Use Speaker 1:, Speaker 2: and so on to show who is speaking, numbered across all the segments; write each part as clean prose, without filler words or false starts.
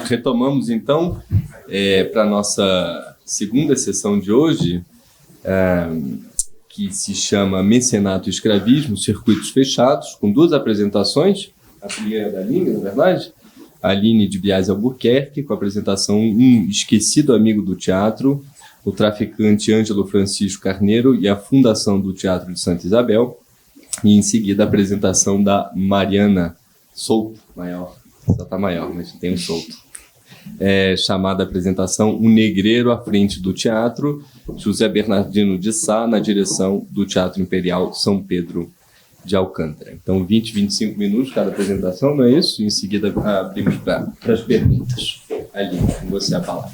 Speaker 1: Retomamos, então, para a nossa segunda sessão de hoje, que se chama Mecenato e Escravismo, Circuitos Fechados, com duas apresentações. A primeira da Aline, na verdade, a Aline de Biase Albuquerque, com a apresentação Um Esquecido Amigo do Teatro, o traficante Ângelo Francisco Carneiro e a fundação do Teatro de Santa Isabel. E, em seguida, a apresentação da Mariana Souto, maior, só está maior, mas tem um Souto. Chamada apresentação O Negreiro à Frente do Teatro, José Bernardino de Sá, na direção do Teatro Imperial São Pedro de Alcântara. Então, 20, 25 minutos cada apresentação, não é isso? E em seguida, abrimos para as perguntas. Aline, com você a palavra.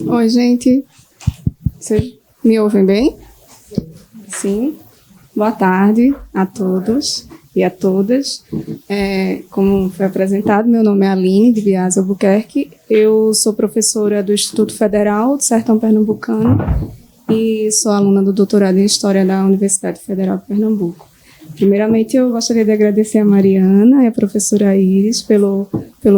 Speaker 2: Oi, gente. Vocês me ouvem bem? Sim. Boa tarde a todos e a todas. Como foi apresentado, meu nome é Aline de Biase Albuquerque. Eu sou professora do Instituto Federal do Sertão Pernambucano e sou aluna do doutorado em História da Universidade Federal de Pernambuco. Primeiramente, eu gostaria de agradecer a Mariana e a professora Iris pelo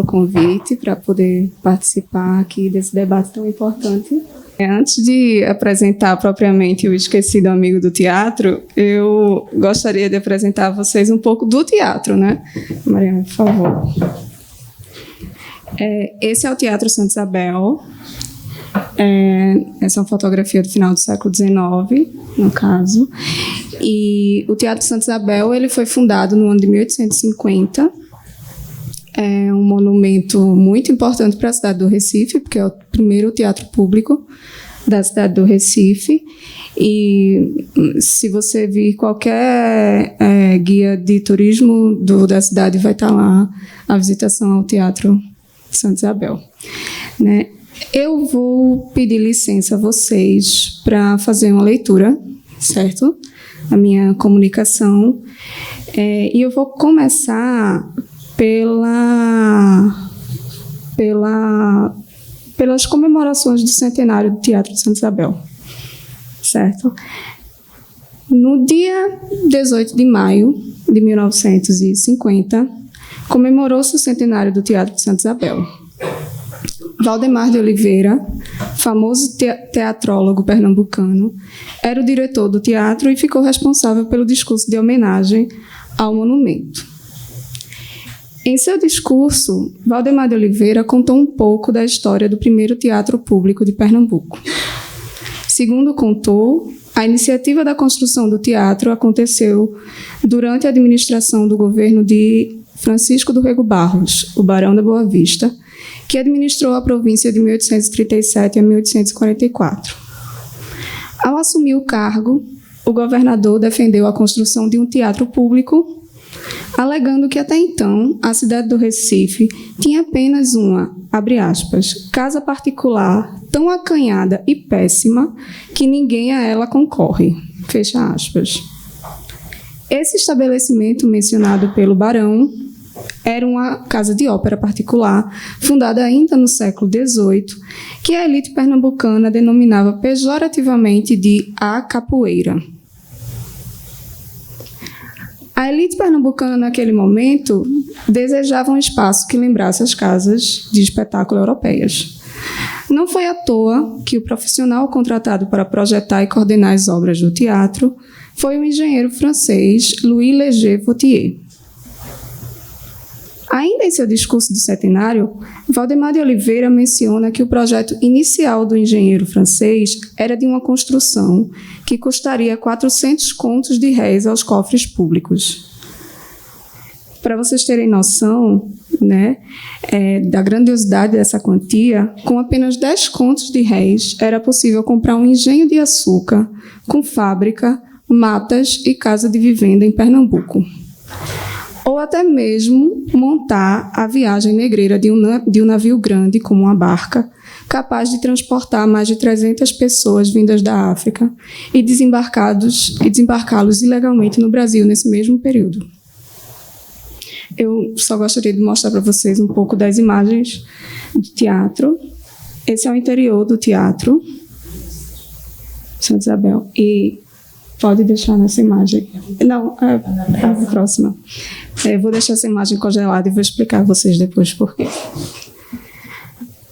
Speaker 2: convite para poder participar aqui desse debate tão importante. Antes de apresentar propriamente o Esquecido Amigo do Teatro, eu gostaria de apresentar a vocês um pouco do teatro, né? Mariana, por favor. Esse é o Teatro Santa Isabel. Essa é uma fotografia do final do século XIX, no caso. E o Teatro Santa Isabel ele foi fundado no ano de 1850. É um monumento muito importante para a cidade do Recife, porque é o primeiro teatro público da cidade do Recife. E se você vir qualquer guia de turismo da cidade, vai estar lá a visitação ao Teatro Santa Isabel, né? Eu vou pedir licença a vocês para fazer uma leitura, certo? A minha comunicação. E eu vou começar pelas comemorações do centenário do Teatro de Santa Isabel, certo? No dia 18 de maio de 1950, comemorou-se o centenário do Teatro de Santa Isabel. Valdemar de Oliveira, famoso teatrólogo pernambucano, era o diretor do teatro e ficou responsável pelo discurso de homenagem ao monumento. Em seu discurso, Valdemar de Oliveira contou um pouco da história do primeiro teatro público de Pernambuco. Segundo contou, a iniciativa da construção do teatro aconteceu durante a administração do governo de Francisco do Rego Barros, o Barão da Boa Vista, que administrou a província de 1837 a 1844. Ao assumir o cargo, o governador defendeu a construção de um teatro público, alegando que até então a cidade do Recife tinha apenas uma, abre aspas, casa particular tão acanhada e péssima que ninguém a ela concorre, fecha aspas. Esse estabelecimento mencionado pelo barão era uma casa de ópera particular, fundada ainda no século XVIII, que a elite pernambucana denominava pejorativamente de A Capoeira. A elite pernambucana, naquele momento, desejava um espaço que lembrasse as casas de espetáculo europeias. Não foi à toa que o profissional contratado para projetar e coordenar as obras do teatro foi o engenheiro francês Louis Léger Vautier. Ainda em seu discurso do centenário, Valdemar de Oliveira menciona que o projeto inicial do engenheiro francês era de uma construção que custaria 400 contos de réis aos cofres públicos. Para vocês terem noção, né, da grandiosidade dessa quantia, com apenas 10 contos de réis era possível comprar um engenho de açúcar com fábrica, matas e casa de vivenda em Pernambuco. Ou até mesmo montar a viagem negreira de um navio grande, como uma barca, capaz de transportar mais de 300 pessoas vindas da África e desembarcá-los ilegalmente no Brasil nesse mesmo período. Eu só gostaria de mostrar para vocês um pouco das imagens do teatro. Esse é o interior do teatro Santa Isabel. E Pode deixar nessa imagem. Não, a próxima. Vou deixar essa imagem congelada e vou explicar a vocês depois por quê.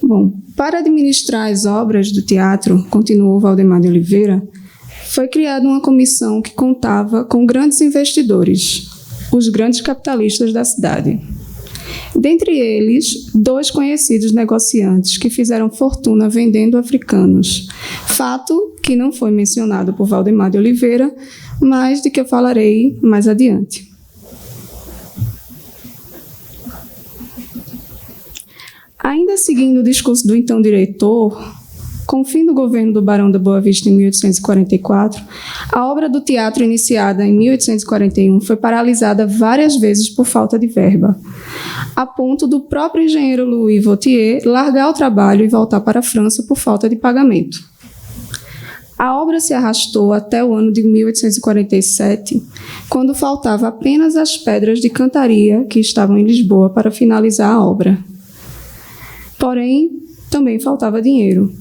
Speaker 2: Bom, para administrar as obras do teatro, continuou Valdemar de Oliveira, foi criada uma comissão que contava com grandes investidores, os grandes capitalistas da cidade. Dentre eles, 2 conhecidos negociantes que fizeram fortuna vendendo africanos, fato que não foi mencionado por Valdemar de Oliveira, mas de que eu falarei mais adiante. Ainda seguindo o discurso do então diretor, com o fim do governo do Barão da Boa Vista em 1844, a obra do teatro iniciada em 1841 foi paralisada várias vezes por falta de verba, a ponto do próprio engenheiro Louis Vautier largar o trabalho e voltar para a França por falta de pagamento. A obra se arrastou até o ano de 1847, quando faltava apenas as pedras de cantaria que estavam em Lisboa para finalizar a obra. Porém, também faltava dinheiro.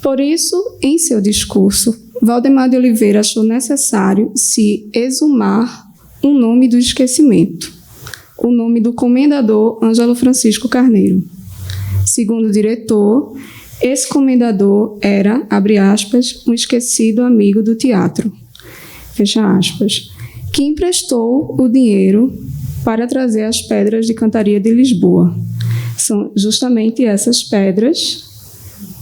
Speaker 2: Por isso, em seu discurso, Valdemar de Oliveira achou necessário se exumar um nome do esquecimento, o nome do comendador Ângelo Francisco Carneiro. Segundo o diretor, esse comendador era, abre aspas, um esquecido amigo do teatro, fecha aspas, que emprestou o dinheiro para trazer as pedras de cantaria de Lisboa. São justamente essas pedras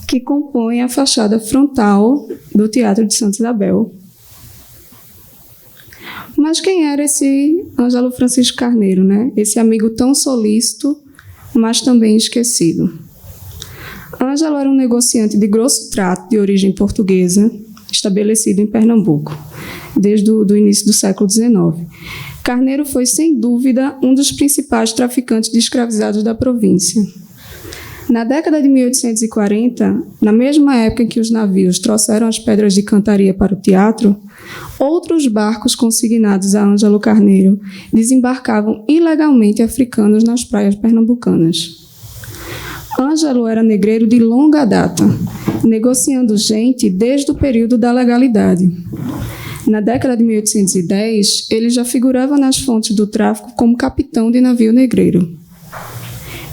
Speaker 2: que compõem a fachada frontal do Teatro de Santa Isabel. Mas quem era esse Ângelo Francisco Carneiro, né? Esse amigo tão solícito, mas também esquecido? Ângelo era um negociante de grosso trato de origem portuguesa, estabelecido em Pernambuco, desde o início do século XIX. Carneiro foi, sem dúvida, um dos principais traficantes de escravizados da província. Na década de 1840, na mesma época em que os navios trouxeram as pedras de cantaria para o teatro, outros barcos consignados a Ângelo Carneiro desembarcavam ilegalmente africanos nas praias pernambucanas. Ângelo era negreiro de longa data, negociando gente desde o período da legalidade. Na década de 1810, ele já figurava nas fontes do tráfico como capitão de navio negreiro.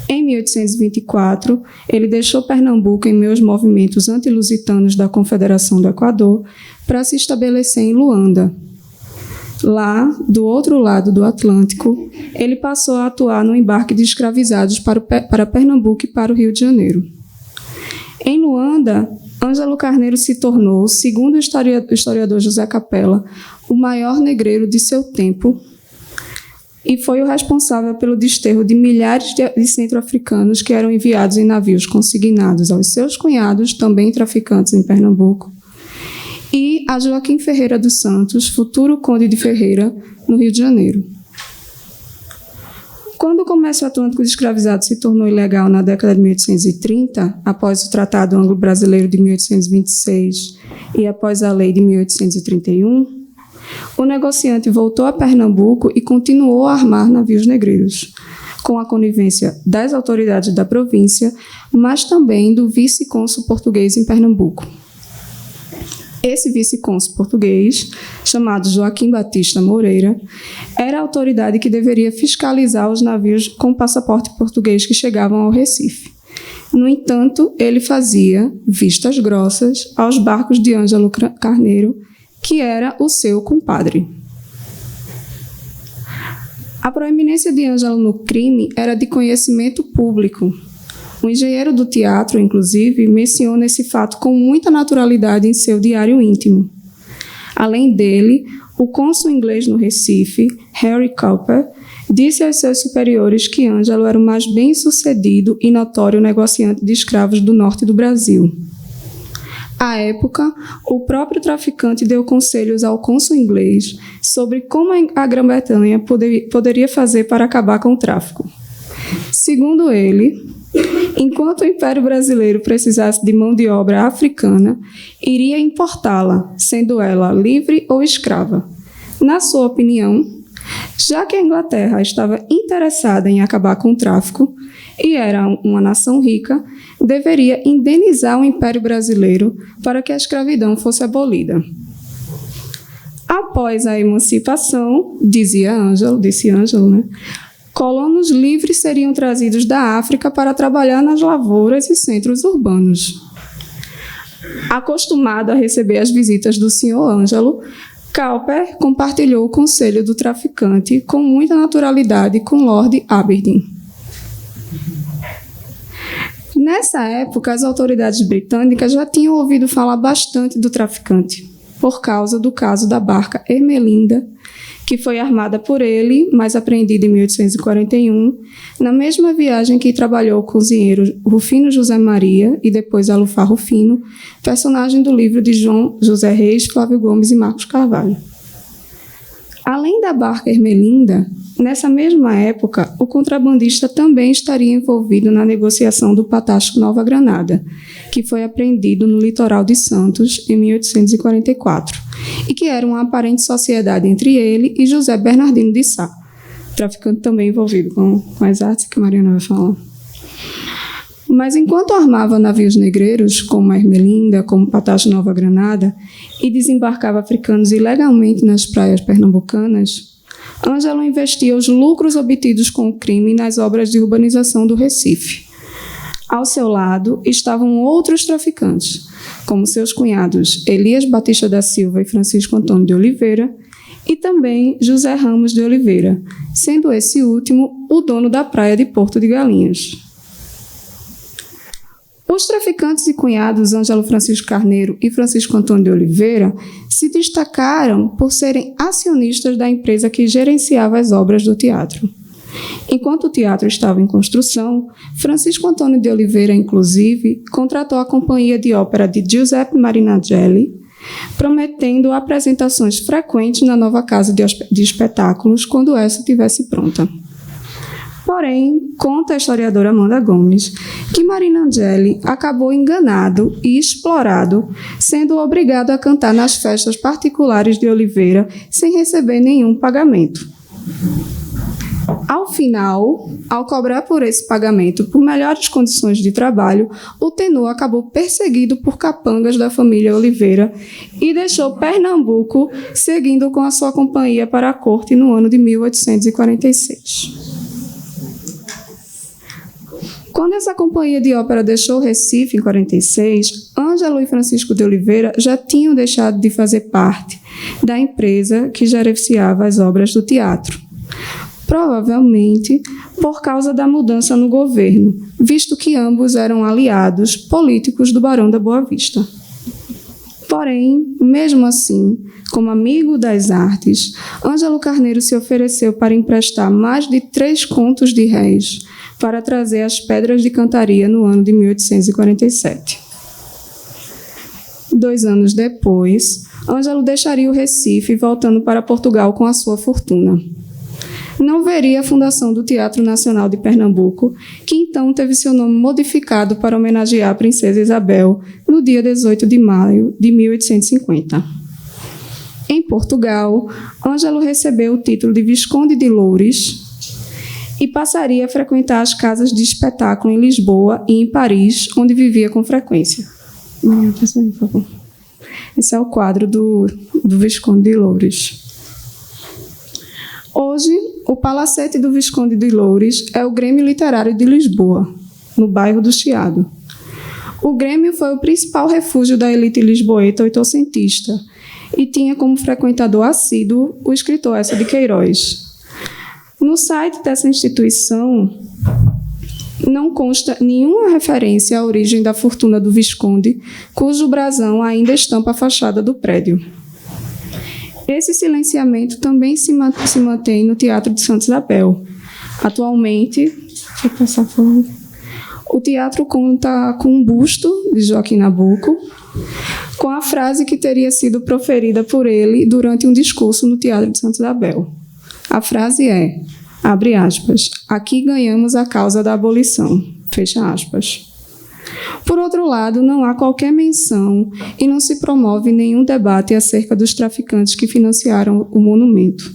Speaker 2: Em 1824, ele deixou Pernambuco em meio aos movimentos antilusitanos da Confederação do Equador para se estabelecer em Luanda. Lá, do outro lado do Atlântico, ele passou a atuar no embarque de escravizados para Pernambuco e para o Rio de Janeiro. Em Luanda, Ângelo Carneiro se tornou, segundo o historiador José Capella, o maior negreiro de seu tempo e foi o responsável pelo desterro de milhares de centro-africanos que eram enviados em navios consignados aos seus cunhados, também traficantes em Pernambuco, e a Joaquim Ferreira dos Santos, futuro conde de Ferreira, no Rio de Janeiro. Quando o comércio atlântico de escravizados se tornou ilegal na década de 1830, após o Tratado Anglo-Brasileiro de 1826 e após a Lei de 1831, o negociante voltou a Pernambuco e continuou a armar navios negreiros, com a conivência das autoridades da província, mas também do vice-cônsul português em Pernambuco. Esse vice-cônsul português, chamado Joaquim Batista Moreira, era a autoridade que deveria fiscalizar os navios com passaporte português que chegavam ao Recife. No entanto, ele fazia vistas grossas aos barcos de Ângelo Carneiro, que era o seu compadre. A proeminência de Ângelo no crime era de conhecimento público. O engenheiro do teatro, inclusive, menciona esse fato com muita naturalidade em seu diário íntimo. Além dele, o cônsul inglês no Recife, Harry Cowper, disse aos seus superiores que Ângelo era o mais bem-sucedido e notório negociante de escravos do norte do Brasil. À época, o próprio traficante deu conselhos ao cônsul inglês sobre como a Grã-Bretanha poderia fazer para acabar com o tráfico. Segundo ele, enquanto o Império Brasileiro precisasse de mão de obra africana, iria importá-la, sendo ela livre ou escrava. Na sua opinião, já que a Inglaterra estava interessada em acabar com o tráfico e era uma nação rica, deveria indenizar o Império Brasileiro para que a escravidão fosse abolida. Após a emancipação, disse Ângelo, né? Colonos livres seriam trazidos da África para trabalhar nas lavouras e centros urbanos. Acostumado a receber as visitas do Sr. Ângelo, Cowper compartilhou o conselho do traficante com muita naturalidade com Lord Aberdeen. Nessa época, as autoridades britânicas já tinham ouvido falar bastante do traficante, por causa do caso da barca Ermelinda, que foi armada por ele, mas apreendida em 1841, na mesma viagem que trabalhou o cozinheiro Rufino José Maria e depois Alufá Rufino, personagem do livro de João José Reis, Flávio Gomes e Marcos Carvalho. Além da barca Ermelinda, nessa mesma época, o contrabandista também estaria envolvido na negociação do Patástico Nova Granada, que foi apreendido no litoral de Santos em 1844, e que era uma aparente sociedade entre ele e José Bernardino de Sá, traficante também envolvido com as artes que a Mariana vai falar. Mas enquanto armava navios negreiros, como a Ermelinda, como o Patástico Nova Granada, e desembarcava africanos ilegalmente nas praias pernambucanas, Ângelo investia os lucros obtidos com o crime nas obras de urbanização do Recife. Ao seu lado estavam outros traficantes, como seus cunhados Elias Batista da Silva e Francisco Antônio de Oliveira, e também José Ramos de Oliveira, sendo esse último o dono da praia de Porto de Galinhas. Os traficantes e cunhados Ângelo Francisco Carneiro e Francisco Antônio de Oliveira se destacaram por serem acionistas da empresa que gerenciava as obras do teatro. Enquanto o teatro estava em construção, Francisco Antônio de Oliveira, inclusive, contratou a companhia de ópera de Giuseppe Marinangeli, prometendo apresentações frequentes na nova casa de espetáculos quando essa estivesse pronta. Porém, conta a historiadora Amanda Gomes que Marinangeli acabou enganado e explorado, sendo obrigado a cantar nas festas particulares de Oliveira sem receber nenhum pagamento. Ao final, ao cobrar por esse pagamento por melhores condições de trabalho, o tenor acabou perseguido por capangas da família Oliveira e deixou Pernambuco, seguindo com a sua companhia para a corte no ano de 1846. Quando essa companhia de ópera deixou Recife, em 46, Ângelo e Francisco de Oliveira já tinham deixado de fazer parte da empresa que gerenciava as obras do teatro. Provavelmente por causa da mudança no governo, visto que ambos eram aliados políticos do Barão da Boa Vista. Porém, mesmo assim, como amigo das artes, Ângelo Carneiro se ofereceu para emprestar mais de 3 contos de réis para trazer as pedras de cantaria no ano de 1847. 2 anos depois, Ângelo deixaria o Recife, voltando para Portugal com a sua fortuna. Não veria a fundação do Teatro Nacional de Pernambuco, que então teve seu nome modificado para homenagear a Princesa Isabel no dia 18 de maio de 1850. Em Portugal, Ângelo recebeu o título de Visconde de Loures e passaria a frequentar as casas de espetáculo em Lisboa e em Paris, onde vivia com frequência. Por favor. Esse é o quadro do Visconde de Loures. Hoje, o Palacete do Visconde de Loures é o Grêmio Literário de Lisboa, no bairro do Chiado. O Grêmio foi o principal refúgio da elite lisboeta oitocentista e tinha como frequentador assíduo o escritor Eça de Queiroz. No site dessa instituição não consta nenhuma referência à origem da fortuna do Visconde, cujo brasão ainda estampa a fachada do prédio. Esse silenciamento também se mantém no Teatro de Santa Isabel. Atualmente, o teatro conta com um busto de Joaquim Nabuco, com a frase que teria sido proferida por ele durante um discurso no Teatro de Santa Isabel. A frase é, abre aspas, aqui ganhamos a causa da abolição, fecha aspas. Por outro lado, não há qualquer menção e não se promove nenhum debate acerca dos traficantes que financiaram o monumento.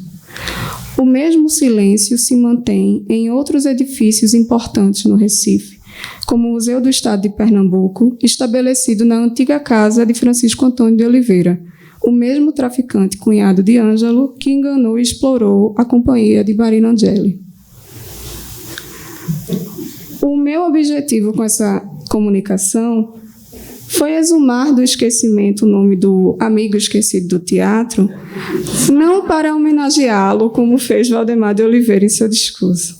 Speaker 2: O mesmo silêncio se mantém em outros edifícios importantes no Recife, como o Museu do Estado de Pernambuco, estabelecido na antiga casa de Francisco Antônio de Oliveira, o mesmo traficante cunhado de Ângelo que enganou e explorou a companhia de Marina Angeli. O meu objetivo com essa comunicação foi exumar do esquecimento o nome do amigo esquecido do teatro, não para homenageá-lo, como fez Valdemar de Oliveira em seu discurso,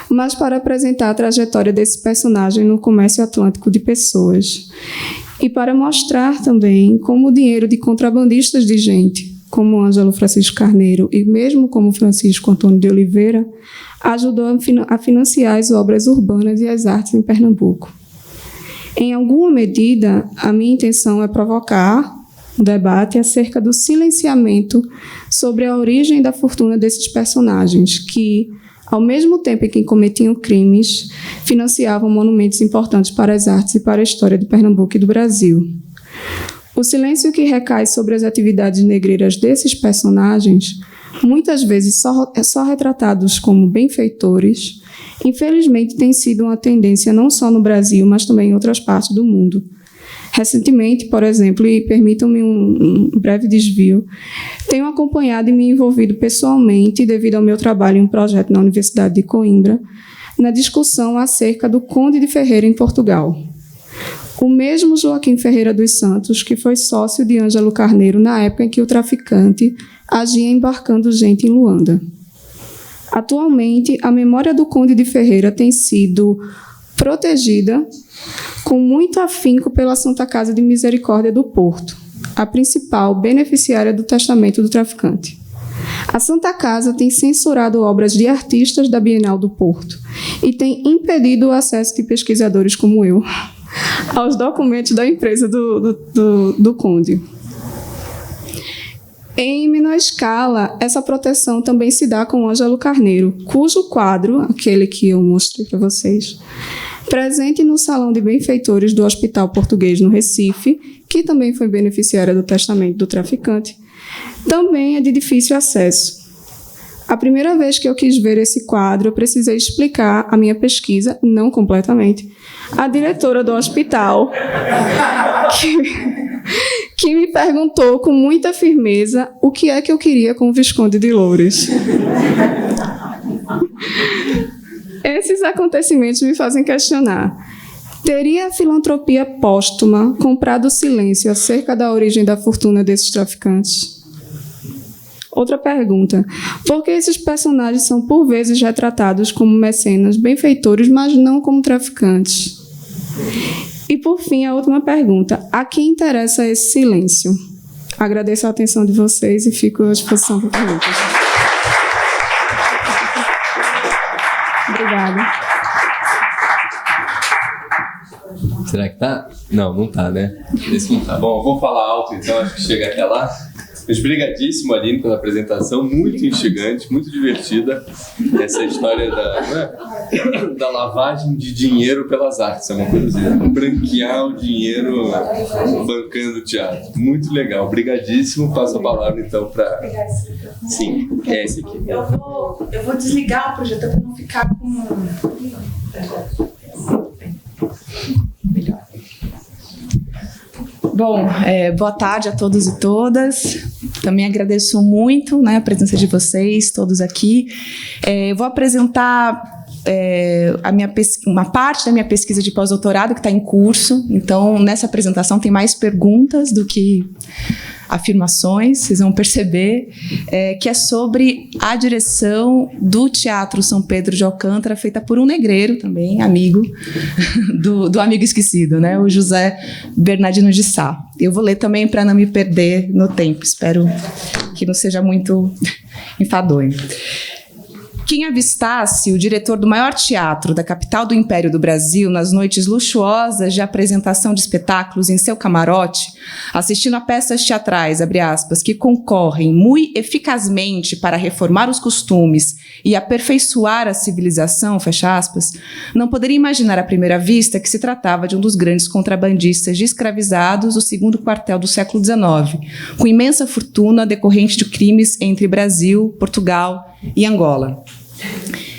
Speaker 2: mas para apresentar a trajetória desse personagem no comércio atlântico de pessoas e para mostrar também como o dinheiro de contrabandistas de gente, como Ângelo Francisco Carneiro e mesmo como Francisco Antônio de Oliveira, ajudou a financiar as obras urbanas e as artes em Pernambuco. Em alguma medida, a minha intenção é provocar um debate acerca do silenciamento sobre a origem da fortuna desses personagens que, ao mesmo tempo em que cometiam crimes, financiavam monumentos importantes para as artes e para a história de Pernambuco e do Brasil. O silêncio que recai sobre as atividades negreiras desses personagens, muitas vezes só retratados como benfeitores, infelizmente tem sido uma tendência não só no Brasil, mas também em outras partes do mundo. Recentemente, por exemplo, e permitam-me um breve desvio, tenho acompanhado e me envolvido pessoalmente, devido ao meu trabalho em um projeto na Universidade de Coimbra, na discussão acerca do Conde de Ferreira em Portugal. O mesmo Joaquim Ferreira dos Santos, que foi sócio de Ângelo Carneiro na época em que o traficante agia embarcando gente em Luanda. Atualmente, a memória do Conde de Ferreira tem sido protegida com muito afinco pela Santa Casa de Misericórdia do Porto, a principal beneficiária do testamento do traficante. A Santa Casa tem censurado obras de artistas da Bienal do Porto e tem impedido o acesso de pesquisadores como eu aos documentos da empresa do Conde. Em menor escala, essa proteção também se dá com Ângelo Carneiro, cujo quadro, aquele que eu mostrei para vocês, presente no Salão de Benfeitores do Hospital Português no Recife, que também foi beneficiária do testamento do traficante, também é de difícil acesso. A primeira vez que eu quis ver esse quadro, eu precisei explicar a minha pesquisa, não completamente, à diretora do hospital, que me perguntou com muita firmeza o que é que eu queria com o Visconde de Loures. Esses acontecimentos me fazem questionar: teria a filantropia póstuma comprado o silêncio acerca da origem da fortuna desses traficantes? Outra pergunta: por que esses personagens são por vezes retratados como mecenas, benfeitores, mas não como traficantes? E, por fim, a última pergunta: a quem interessa esse silêncio? Agradeço a atenção de vocês e fico à disposição para perguntas. Obrigada.
Speaker 1: Será que tá? Não, não tá, né? Esse não tá. Bom, vou falar alto então, acho que chega até lá. Mas brigadíssimo, Aline, pela apresentação, muito instigante, muito divertida. Essa história da lavagem de dinheiro pelas artes, é uma coisa assim, branquear o dinheiro bancando o teatro. Muito legal, brigadíssimo. Passo a palavra então para... Sim, é esse aqui.
Speaker 3: Eu vou desligar o projetor para não ficar com... Melhor. Bom, boa tarde a todos e todas. Também agradeço muito, né, a presença de vocês, todos aqui. Eu vou apresentar uma parte da minha pesquisa de pós-doutorado que está em curso. Então, nessa apresentação tem mais perguntas do que afirmações, vocês vão perceber, que é sobre a direção do Teatro São Pedro de Alcântara, feita por um negreiro também, amigo do amigo esquecido, né, o José Bernardino de Sá. Eu vou ler também para não me perder no tempo, espero que não seja muito enfadonho. Quem avistasse o diretor do maior teatro da capital do Império do Brasil nas noites luxuosas de apresentação de espetáculos em seu camarote, assistindo a peças teatrais, abre aspas, que concorrem muito eficazmente para reformar os costumes e aperfeiçoar a civilização, fecha aspas, não poderia imaginar à primeira vista que se tratava de um dos grandes contrabandistas de escravizados do segundo quartel do século XIX, com imensa fortuna decorrente de crimes entre Brasil, Portugal e Angola.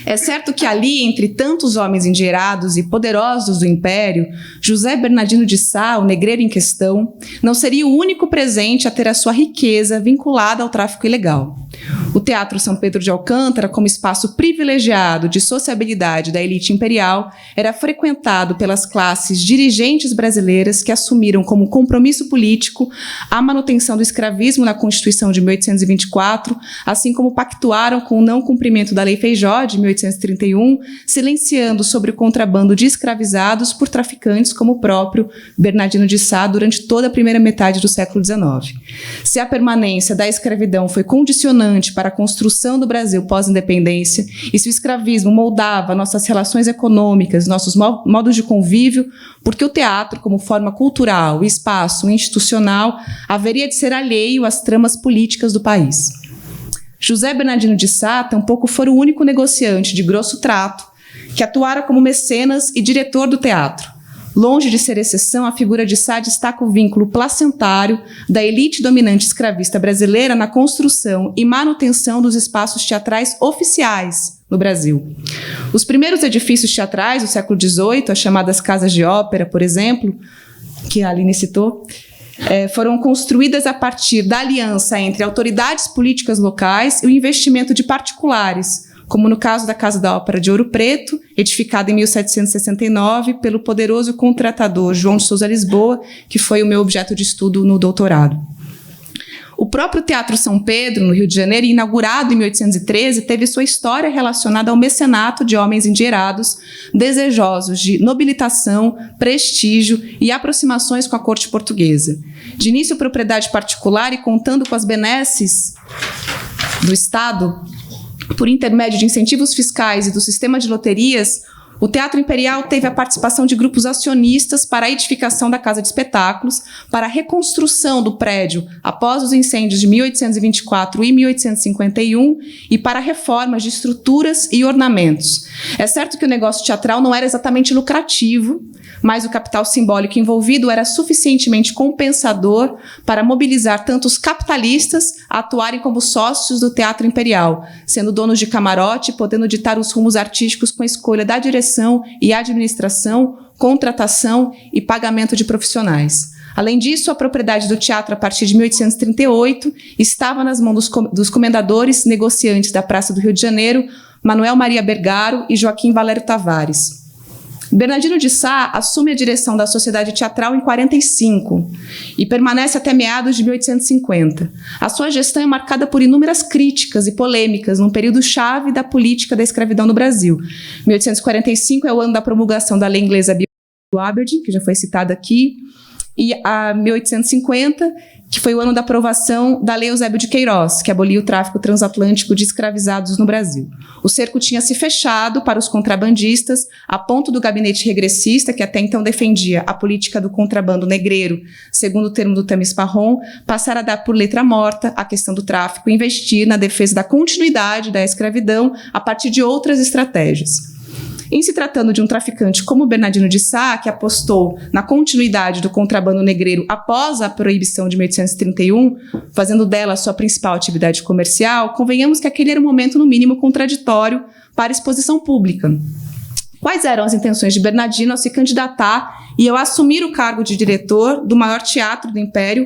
Speaker 3: É certo que ali, entre tantos homens endinheirados e poderosos do Império, José Bernardino de Sá, o negreiro em questão, não seria o único presente a ter a sua riqueza vinculada ao tráfico ilegal. O Teatro São Pedro de Alcântara, como espaço privilegiado de sociabilidade da elite imperial, era frequentado pelas classes dirigentes brasileiras que assumiram como compromisso político a manutenção do escravismo na Constituição de 1824, assim como pactuaram com o não cumprimento da Lei Feijó de 1831, silenciando sobre o contrabando de escravizados por traficantes como o próprio Bernardino de Sá durante toda a primeira metade do século XIX. Se a permanência da escravidão foi condicionante para a construção do Brasil pós-independência, e se o escravismo moldava nossas relações econômicas, nossos modos de convívio, porque o teatro, como forma cultural e espaço institucional, haveria de ser alheio às tramas políticas do país. José Bernardino de Sá tampouco fora o único negociante de grosso trato que atuara como mecenas e diretor do teatro. Longe de ser exceção, a figura de Sá destaca o vínculo placentário da elite dominante escravista brasileira na construção e manutenção dos espaços teatrais oficiais no Brasil. Os primeiros edifícios teatrais do século XVIII, as chamadas casas de ópera, por exemplo, que a Aline citou, foram construídas a partir da aliança entre autoridades políticas locais e o investimento de particulares, como no caso da Casa da Ópera de Ouro Preto, edificada em 1769 pelo poderoso contratador João de Souza Lisboa, que foi o meu objeto de estudo no doutorado. O próprio Teatro São Pedro, no Rio de Janeiro, inaugurado em 1813, teve sua história relacionada ao mecenato de homens endinheirados, desejosos de nobilitação, prestígio e aproximações com a corte portuguesa. De início, propriedade particular e contando com as benesses do Estado, por intermédio de incentivos fiscais e do sistema de loterias, o Teatro Imperial teve a participação de grupos acionistas para a edificação da Casa de Espetáculos, para a reconstrução do prédio após os incêndios de 1824 e 1851 e para reformas de estruturas e ornamentos. É certo que o negócio teatral não era exatamente lucrativo, mas o capital simbólico envolvido era suficientemente compensador para mobilizar tanto os capitalistas a atuarem como sócios do Teatro Imperial, sendo donos de camarote, podendo ditar os rumos artísticos com a escolha da direção e administração, contratação e pagamento de profissionais. Além disso, a propriedade do teatro, a partir de 1838, estava nas mãos dos comendadores negociantes da Praça do Rio de Janeiro, Manuel Maria Bergaro e Joaquim Valério Tavares. Bernardino de Sá assume a direção da Sociedade Teatral em 1945 e permanece até meados de 1850. A sua gestão é marcada por inúmeras críticas e polêmicas num período chave da política da escravidão no Brasil. 1845 é o ano da promulgação da lei inglesa Bill-Aberdeen, que já foi citada aqui, e a 1850, que foi o ano da aprovação da Lei Eusébio de Queiroz, que aboliu o tráfico transatlântico de escravizados no Brasil. O cerco tinha se fechado para os contrabandistas, a ponto do gabinete regressista, que até então defendia a política do contrabando negreiro, segundo o termo do Tamis Parron, passar a dar por letra morta a questão do tráfico e investir na defesa da continuidade da escravidão a partir de outras estratégias. Em se tratando de um traficante como Bernardino de Sá, que apostou na continuidade do contrabando negreiro após a proibição de 1831, fazendo dela a sua principal atividade comercial, convenhamos que aquele era um momento, no mínimo, contraditório para a exposição pública. Quais eram as intenções de Bernardino ao se candidatar e ao assumir o cargo de diretor do maior teatro do Império,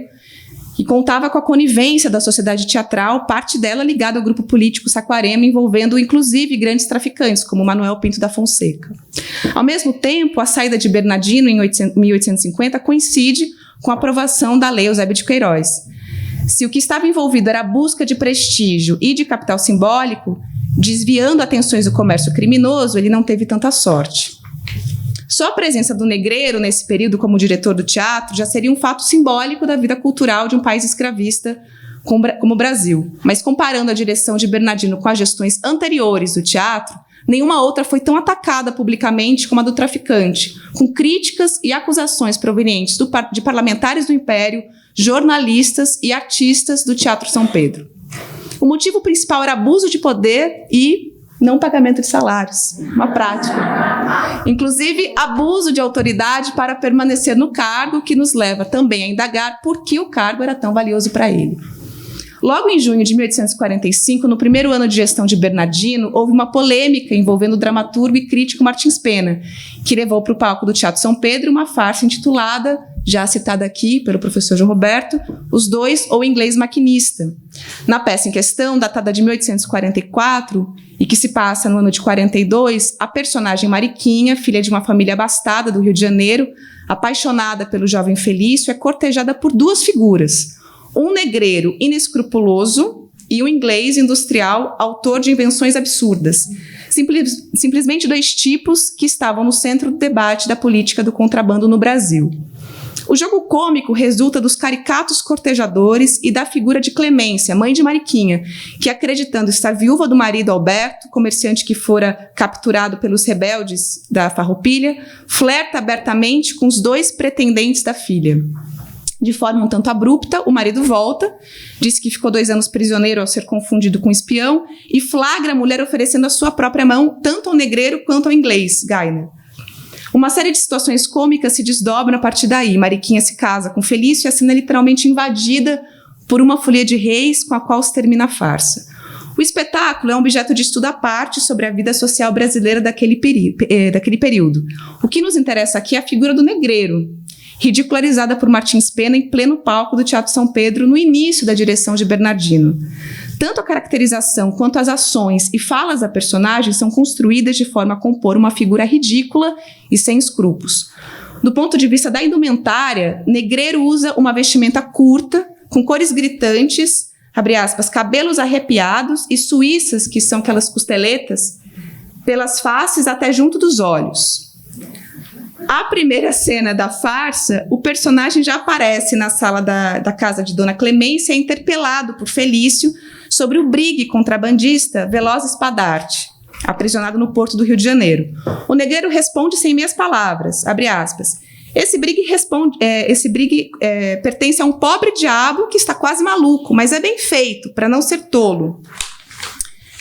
Speaker 3: que contava com a conivência da sociedade teatral, parte dela ligada ao grupo político Saquarema, envolvendo inclusive grandes traficantes, como Manuel Pinto da Fonseca. Ao mesmo tempo, a saída de Bernardino em 1850 coincide com a aprovação da Lei Eusébio de Queiroz. Se o que estava envolvido era a busca de prestígio e de capital simbólico, desviando atenções do comércio criminoso, ele não teve tanta sorte. Só a presença do negreiro nesse período como diretor do teatro já seria um fato simbólico da vida cultural de um país escravista como o Brasil. Mas comparando a direção de Bernardino com as gestões anteriores do teatro, nenhuma outra foi tão atacada publicamente como a do traficante, com críticas e acusações provenientes de parlamentares do Império, jornalistas e artistas do Teatro São Pedro. O motivo principal era abuso de poder e não pagamento de salários, uma prática. Inclusive, abuso de autoridade para permanecer no cargo, que nos leva também a indagar por que o cargo era tão valioso para ele. Logo em junho de 1845, no primeiro ano de gestão de Bernardino, houve uma polêmica envolvendo o dramaturgo e crítico Martins Pena, que levou para o palco do Teatro São Pedro uma farsa intitulada, já citada aqui pelo professor João Roberto, Os Dois ou Inglês Maquinista. Na peça em questão, datada de 1844, e que se passa no ano de 42, a personagem Mariquinha, filha de uma família abastada do Rio de Janeiro, apaixonada pelo jovem Felício, é cortejada por duas figuras, um negreiro inescrupuloso e um inglês industrial, autor de invenções absurdas. Simplesmente dois tipos que estavam no centro do debate da política do contrabando no Brasil. O jogo cômico resulta dos caricatos cortejadores e da figura de Clemência, mãe de Mariquinha, que, acreditando estar viúva do marido Alberto, comerciante que fora capturado pelos rebeldes da Farroupilha, flerta abertamente com os dois pretendentes da filha. De forma um tanto abrupta, o marido volta, diz que ficou 2 anos prisioneiro ao ser confundido com espião e flagra a mulher oferecendo a sua própria mão tanto ao negreiro quanto ao inglês, Gainer. Uma série de situações cômicas se desdobram a partir daí. Mariquinha se casa com Felício e a cena é literalmente invadida por uma folia de reis com a qual se termina a farsa. O espetáculo é um objeto de estudo à parte sobre a vida social brasileira daquele período. O que nos interessa aqui é a figura do negreiro, ridicularizada por Martins Pena em pleno palco do Teatro São Pedro no início da direção de Bernardino. Tanto a caracterização quanto as ações e falas da personagem são construídas de forma a compor uma figura ridícula e sem escrúpulos. Do ponto de vista da indumentária, negreiro usa uma vestimenta curta, com cores gritantes, abre aspas, cabelos arrepiados e suíças, que são aquelas costeletas, pelas faces até junto dos olhos. A primeira cena da farsa, o personagem já aparece na sala da casa de Dona Clemência, interpelado por Felício sobre o brigue contrabandista Veloz Spadarte, aprisionado no porto do Rio de Janeiro. O negreiro responde sem meias palavras, abre aspas, esse brigue pertence a um pobre diabo que está quase maluco, mas é bem feito, para não ser tolo.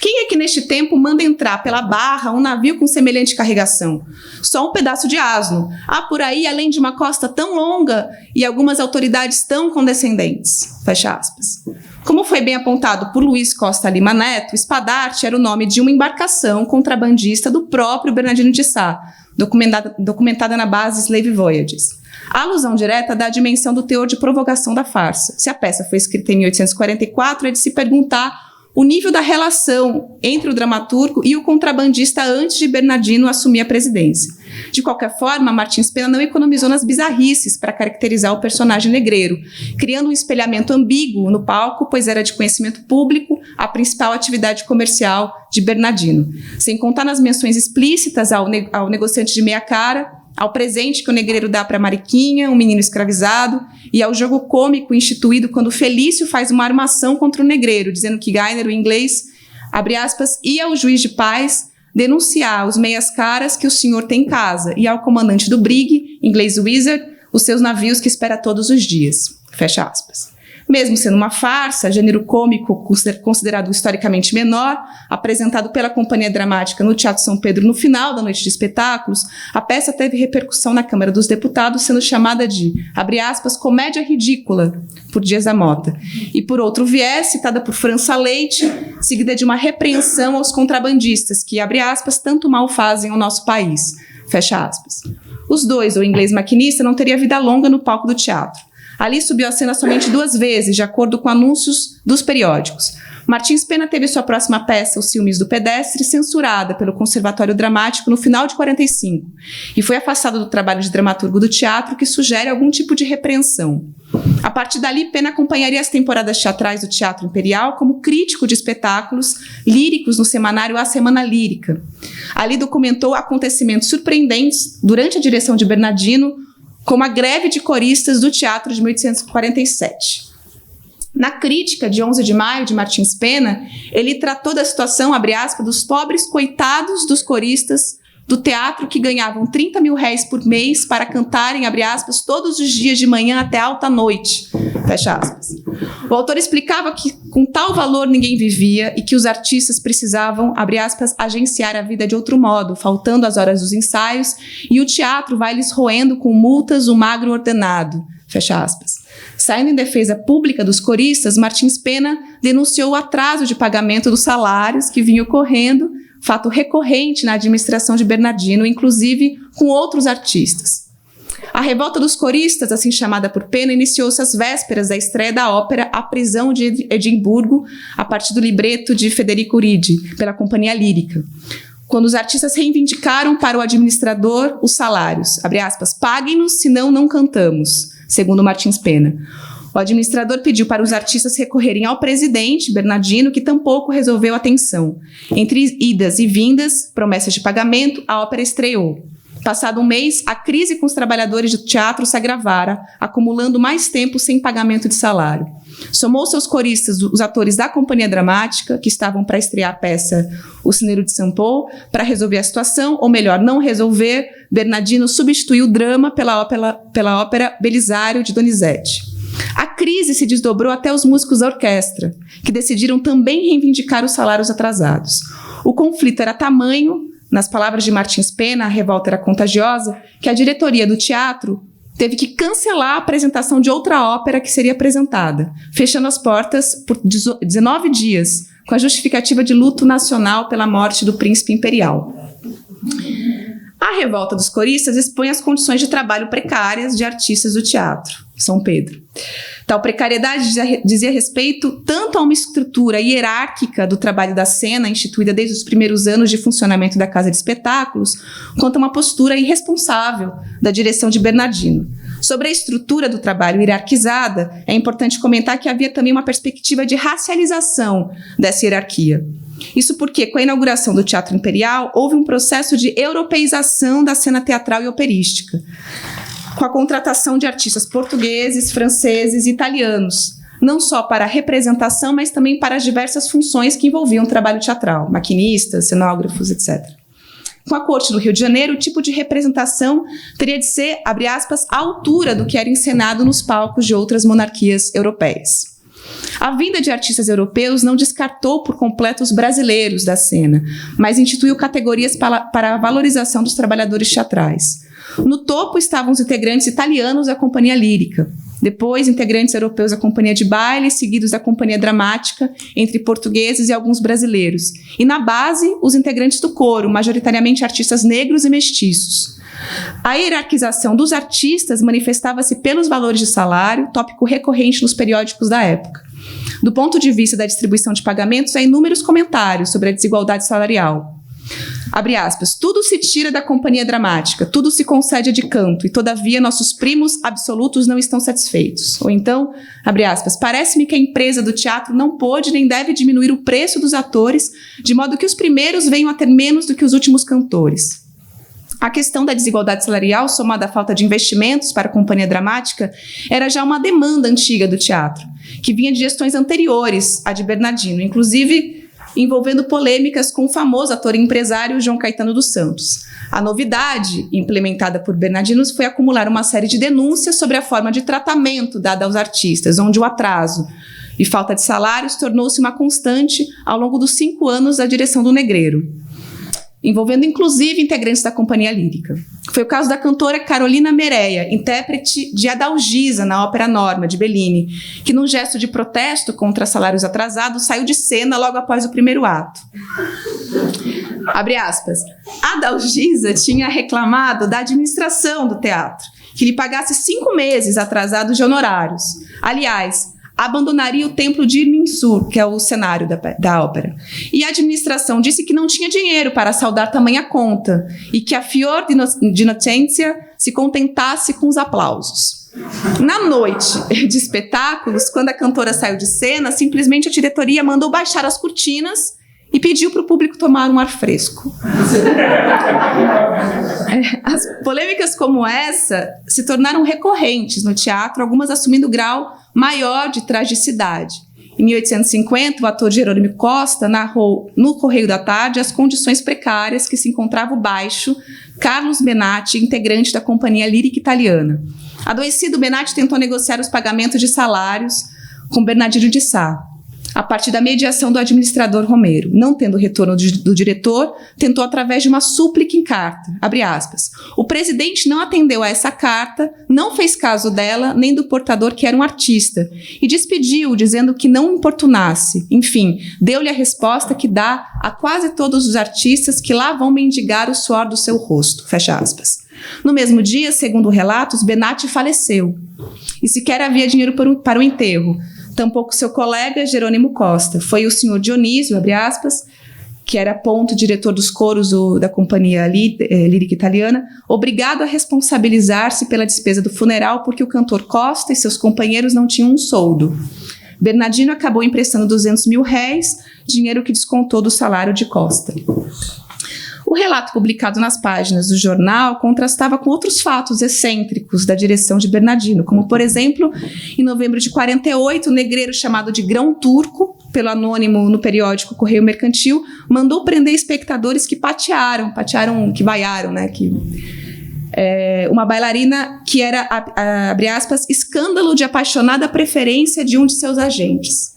Speaker 3: Quem é que neste tempo manda entrar pela barra um navio com semelhante carregação? Só um pedaço de asno. Há por aí, além de uma costa tão longa e algumas autoridades tão condescendentes. Fecha aspas. Como foi bem apontado por Luiz Costa Lima Neto, Spadarte era o nome de uma embarcação contrabandista do próprio Bernardino de Sá, documentada na base Slave Voyages. A alusão direta dá a dimensão do teor de provocação da farsa. Se a peça foi escrita em 1844, é de se perguntar o nível da relação entre o dramaturgo e o contrabandista antes de Bernardino assumir a presidência. De qualquer forma, Martins Pena não economizou nas bizarrices para caracterizar o personagem negreiro, criando um espelhamento ambíguo no palco, pois era de conhecimento público a principal atividade comercial de Bernardino. Sem contar nas menções explícitas ao negociante de meia cara, ao presente que o negreiro dá para Mariquinha, um menino escravizado, e ao jogo cômico instituído quando Felício faz uma armação contra o negreiro, dizendo que Gainer, o inglês, abre aspas, ia ao juiz de paz denunciar os meias caras que o senhor tem em casa, e ao comandante do brigue, inglês Wizard, os seus navios que espera todos os dias. Fecha aspas. Mesmo sendo uma farsa, gênero cômico considerado historicamente menor, apresentado pela Companhia Dramática no Teatro São Pedro no final da noite de espetáculos, a peça teve repercussão na Câmara dos Deputados, sendo chamada de, abre aspas, comédia ridícula, por Dias da Mota. E por outro viés, citada por França Leite, seguida de uma repreensão aos contrabandistas, que, abre aspas, tanto mal fazem ao nosso país. Fecha aspas. Os dois, o inglês maquinista, não teria vida longa no palco do teatro. Ali subiu a cena somente 2 vezes, de acordo com anúncios dos periódicos. Martins Pena teve sua próxima peça, Os Ciúmes do Pedestre, censurada pelo Conservatório Dramático no final de 45, e foi afastado do trabalho de dramaturgo do teatro, que sugere algum tipo de repreensão. A partir dali, Pena acompanharia as temporadas teatrais do Teatro Imperial como crítico de espetáculos líricos no semanário A Semana Lírica. Ali documentou acontecimentos surpreendentes durante a direção de Bernardino, como a greve de coristas do teatro de 1847. Na crítica de 11 de maio de Martins Pena, ele tratou da situação, abre aspas, dos pobres coitados dos coristas do teatro que ganhavam 30 mil réis por mês para cantarem, abre aspas, todos os dias de manhã até alta noite, fecha aspas. O autor explicava que com tal valor ninguém vivia e que os artistas precisavam, abre aspas, agenciar a vida de outro modo, faltando as horas dos ensaios, e o teatro vai lhes roendo com multas o magro ordenado, fecha aspas. Saindo em defesa pública dos coristas, Martins Pena denunciou o atraso de pagamento dos salários que vinha ocorrendo, fato recorrente na administração de Bernardino, inclusive com outros artistas. A revolta dos coristas, assim chamada por Pena, iniciou-se às vésperas da estreia da ópera A Prisão de Edimburgo, a partir do libreto de Federico Ricci, pela Companhia Lírica, quando os artistas reivindicaram para o administrador os salários, abre aspas, paguem-nos, senão não cantamos, segundo Martins Pena. O administrador pediu para os artistas recorrerem ao presidente, Bernardino, que tampouco resolveu a tensão. Entre idas e vindas, promessas de pagamento, a ópera estreou. Passado um mês, a crise com os trabalhadores do teatro se agravara, acumulando mais tempo sem pagamento de salário. Somou-se aos coristas os atores da Companhia Dramática, que estavam para estrear a peça O Cineiro de Saint-Paul. Para resolver a situação, ou melhor, não resolver, Bernardino substituiu o drama pela ópera Belisário de Donizetti. A crise se desdobrou até os músicos da orquestra, que decidiram também reivindicar os salários atrasados. O conflito era tamanho, nas palavras de Martins Pena, a revolta era contagiosa, que a diretoria do teatro teve que cancelar a apresentação de outra ópera que seria apresentada, fechando as portas por 19 dias, com a justificativa de luto nacional pela morte do príncipe imperial. A revolta dos coristas expõe as condições de trabalho precárias de artistas do teatro, São Pedro. Tal precariedade dizia respeito tanto a uma estrutura hierárquica do trabalho da cena, instituída desde os primeiros anos de funcionamento da Casa de Espetáculos, quanto a uma postura irresponsável da direção de Bernardino. Sobre a estrutura do trabalho hierarquizada, é importante comentar que havia também uma perspectiva de racialização dessa hierarquia. Isso porque, com a inauguração do Teatro Imperial, houve um processo de europeização da cena teatral e operística, com a contratação de artistas portugueses, franceses e italianos, não só para a representação, mas também para as diversas funções que envolviam o trabalho teatral, maquinistas, cenógrafos, etc. Com a corte do Rio de Janeiro, o tipo de representação teria de ser, abre aspas, à altura do que era encenado nos palcos de outras monarquias europeias. A vinda de artistas europeus não descartou por completo os brasileiros da cena, mas instituiu categorias para a valorização dos trabalhadores teatrais. No topo estavam os integrantes italianos da Companhia Lírica, depois integrantes europeus da Companhia de Baile, seguidos da Companhia Dramática, entre portugueses e alguns brasileiros. E na base, os integrantes do coro, majoritariamente artistas negros e mestiços. A hierarquização dos artistas manifestava-se pelos valores de salário, tópico recorrente nos periódicos da época. Do ponto de vista da distribuição de pagamentos, há inúmeros comentários sobre a desigualdade salarial. Abre aspas, tudo se tira da companhia dramática, tudo se concede de canto, e todavia nossos primos absolutos não estão satisfeitos. Ou então, abre aspas, parece-me que a empresa do teatro não pode nem deve diminuir o preço dos atores, de modo que os primeiros venham a ter menos do que os últimos cantores. A questão da desigualdade salarial, somada à falta de investimentos para a companhia dramática, era já uma demanda antiga do teatro, que vinha de gestões anteriores à de Bernardino, inclusive envolvendo polêmicas com o famoso ator e empresário João Caetano dos Santos. A novidade, implementada por Bernardino, foi acumular uma série de denúncias sobre a forma de tratamento dada aos artistas, onde o atraso e falta de salários tornou-se uma constante ao longo dos 5 anos da direção do Negreiro, envolvendo inclusive integrantes da Companhia Lírica. Foi o caso da cantora Carolina Mereia, intérprete de Adalgisa na ópera Norma, de Bellini, que num gesto de protesto contra salários atrasados, saiu de cena logo após o primeiro ato. Abre aspas. Adalgisa tinha reclamado da administração do teatro, que lhe pagasse 5 meses atrasados de honorários. Aliás, abandonaria o templo de Irminsul, que é o cenário da ópera. E a administração disse que não tinha dinheiro para saldar tamanha conta e que a Fior de Innocentia se contentasse com os aplausos. Na noite de espetáculos, quando a cantora saiu de cena, simplesmente a diretoria mandou baixar as cortinas e pediu para o público tomar um ar fresco. As polêmicas como essa se tornaram recorrentes no teatro, algumas assumindo grau maior de tragicidade. Em 1850, o ator Jerônimo Costa narrou no Correio da Tarde as condições precárias que se encontrava o baixo Carlos Benatti, integrante da Companhia Lírica Italiana. Adoecido, Benatti tentou negociar os pagamentos de salários com Bernardino de Sá. a partir da mediação do administrador Romero. Não tendo retorno do diretor, tentou através de uma súplica em carta, abre aspas. O presidente não atendeu a essa carta, não fez caso dela, nem do portador, que era um artista, e despediu, dizendo que não importunasse. Enfim, deu-lhe a resposta que dá a quase todos os artistas que lá vão mendigar o suor do seu rosto, fecha aspas. No mesmo dia, segundo relatos, Benatti faleceu, e sequer havia dinheiro para o enterro. Tampouco seu colega Jerônimo Costa. Foi o senhor Dionísio, abre aspas, que era diretor dos coros da companhia lírica italiana, obrigado a responsabilizar-se pela despesa do funeral porque o cantor Costa e seus companheiros não tinham um soldo. Bernardino acabou emprestando 200 mil réis, dinheiro que descontou do salário de Costa. O relato publicado nas páginas do jornal contrastava com outros fatos excêntricos da direção de Bernardino, como, por exemplo, em novembro de 48, o negreiro chamado de Grão Turco, pelo anônimo no periódico Correio Mercantil, mandou prender espectadores que que vaiaram, né, uma bailarina que era, abre aspas, escândalo de apaixonada preferência de um de seus agentes.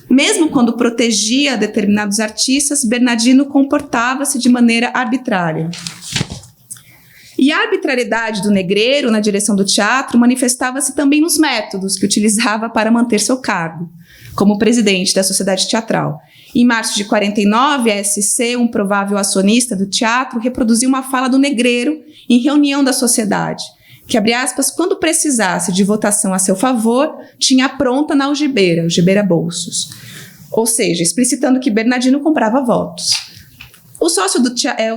Speaker 3: Mesmo quando protegia determinados artistas, Bernardino comportava-se de maneira arbitrária. E a arbitrariedade do negreiro na direção do teatro manifestava-se também nos métodos que utilizava para manter seu cargo, como presidente da Sociedade Teatral. Em março de 49, a SC, um provável acionista do teatro, reproduziu uma fala do negreiro em reunião da sociedade, que, abre aspas, quando precisasse de votação a seu favor, tinha pronta na algibeira bolsos. Ou seja, explicitando que Bernardino comprava votos. O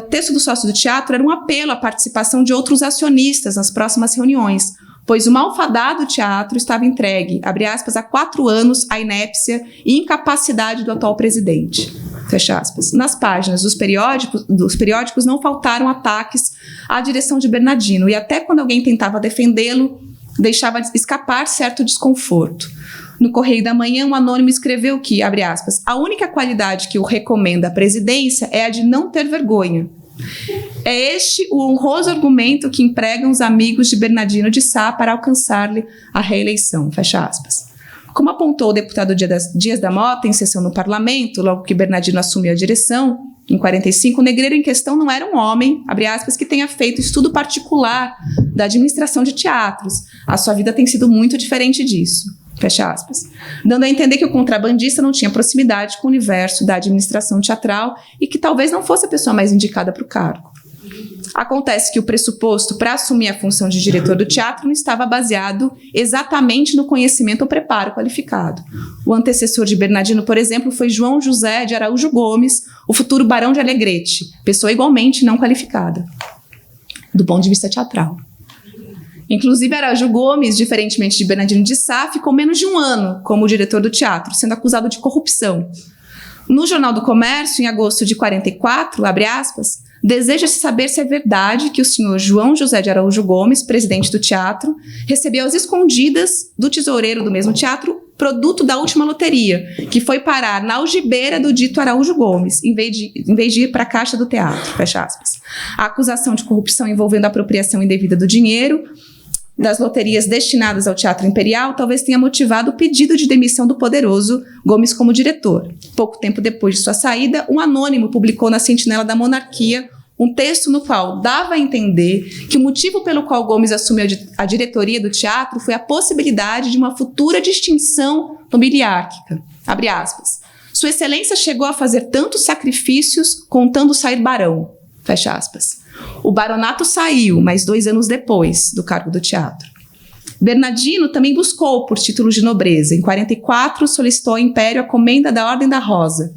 Speaker 3: texto do sócio do teatro era um apelo à participação de outros acionistas nas próximas reuniões, pois o malfadado teatro estava entregue, abre aspas, há 4 anos à inépcia e incapacidade do atual presidente. Fecha aspas. Nas páginas dos periódicos não faltaram ataques à direção de Bernardino, e até quando alguém tentava defendê-lo, deixava escapar certo desconforto. No Correio da Manhã, um anônimo escreveu que, abre aspas, a única qualidade que o recomenda à presidência é a de não ter vergonha. É este o honroso argumento que empregam os amigos de Bernardino de Sá para alcançar-lhe a reeleição, fecha aspas. Como apontou o deputado Dias da Mota em sessão no parlamento, logo que Bernardino assumiu a direção, em 45, o negreiro em questão não era um homem, abre aspas, que tenha feito estudo particular da administração de teatros. A sua vida tem sido muito diferente disso, fecha aspas. Dando a entender que o contrabandista não tinha proximidade com o universo da administração teatral e que talvez não fosse a pessoa mais indicada para o cargo. Acontece que o pressuposto para assumir a função de diretor do teatro não estava baseado exatamente no conhecimento ou preparo qualificado. O antecessor de Bernardino, por exemplo, foi João José de Araújo Gomes, o futuro Barão de Alegrete, pessoa igualmente não qualificada, do ponto de vista teatral. Inclusive, Araújo Gomes, diferentemente de Bernardino de Sá, ficou menos de 1 ano como diretor do teatro, sendo acusado de corrupção. No Jornal do Comércio, em agosto de 44, abre aspas, deseja-se saber se é verdade que o senhor João José de Araújo Gomes, presidente do teatro, recebeu às escondidas do tesoureiro do mesmo teatro produto da última loteria, que foi parar na algibeira do dito Araújo Gomes, em vez de ir para a caixa do teatro, fecha aspas. A acusação de corrupção envolvendo a apropriação indevida do dinheiro das loterias destinadas ao Teatro Imperial talvez tenha motivado o pedido de demissão do poderoso Gomes como diretor. Pouco tempo depois de sua saída, um anônimo publicou na Sentinela da Monarquia um texto no qual dava a entender que o motivo pelo qual Gomes assumiu a diretoria do teatro foi a possibilidade de uma futura distinção nobiliárquica. Abre aspas. Sua Excelência chegou a fazer tantos sacrifícios contando sair barão. Fecha aspas. O baronato saiu, mas 2 anos depois do cargo do teatro. Bernardino também buscou por títulos de nobreza. Em 44, solicitou ao Império a comenda da Ordem da Rosa.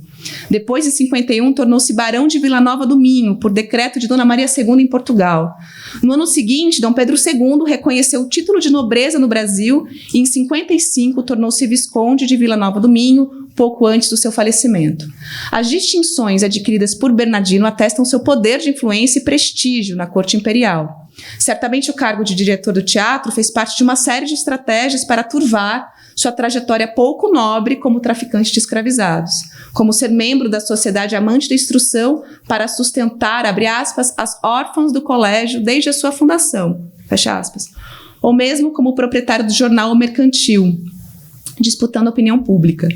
Speaker 3: Depois, em 51, tornou-se barão de Vila Nova do Minho, por decreto de Dona Maria II em Portugal. No ano seguinte, Dom Pedro II reconheceu o título de nobreza no Brasil e, em 55, tornou-se visconde de Vila Nova do Minho, pouco antes do seu falecimento. As distinções adquiridas por Bernardino atestam seu poder de influência e prestígio na corte imperial. Certamente o cargo de diretor do teatro fez parte de uma série de estratégias para turvar sua trajetória pouco nobre como traficante de escravizados, como ser membro da Sociedade Amante da Instrução para sustentar, abre aspas, as órfãs do colégio desde a sua fundação, fecha aspas, ou mesmo como proprietário do jornal O Mercantil, disputando a opinião pública.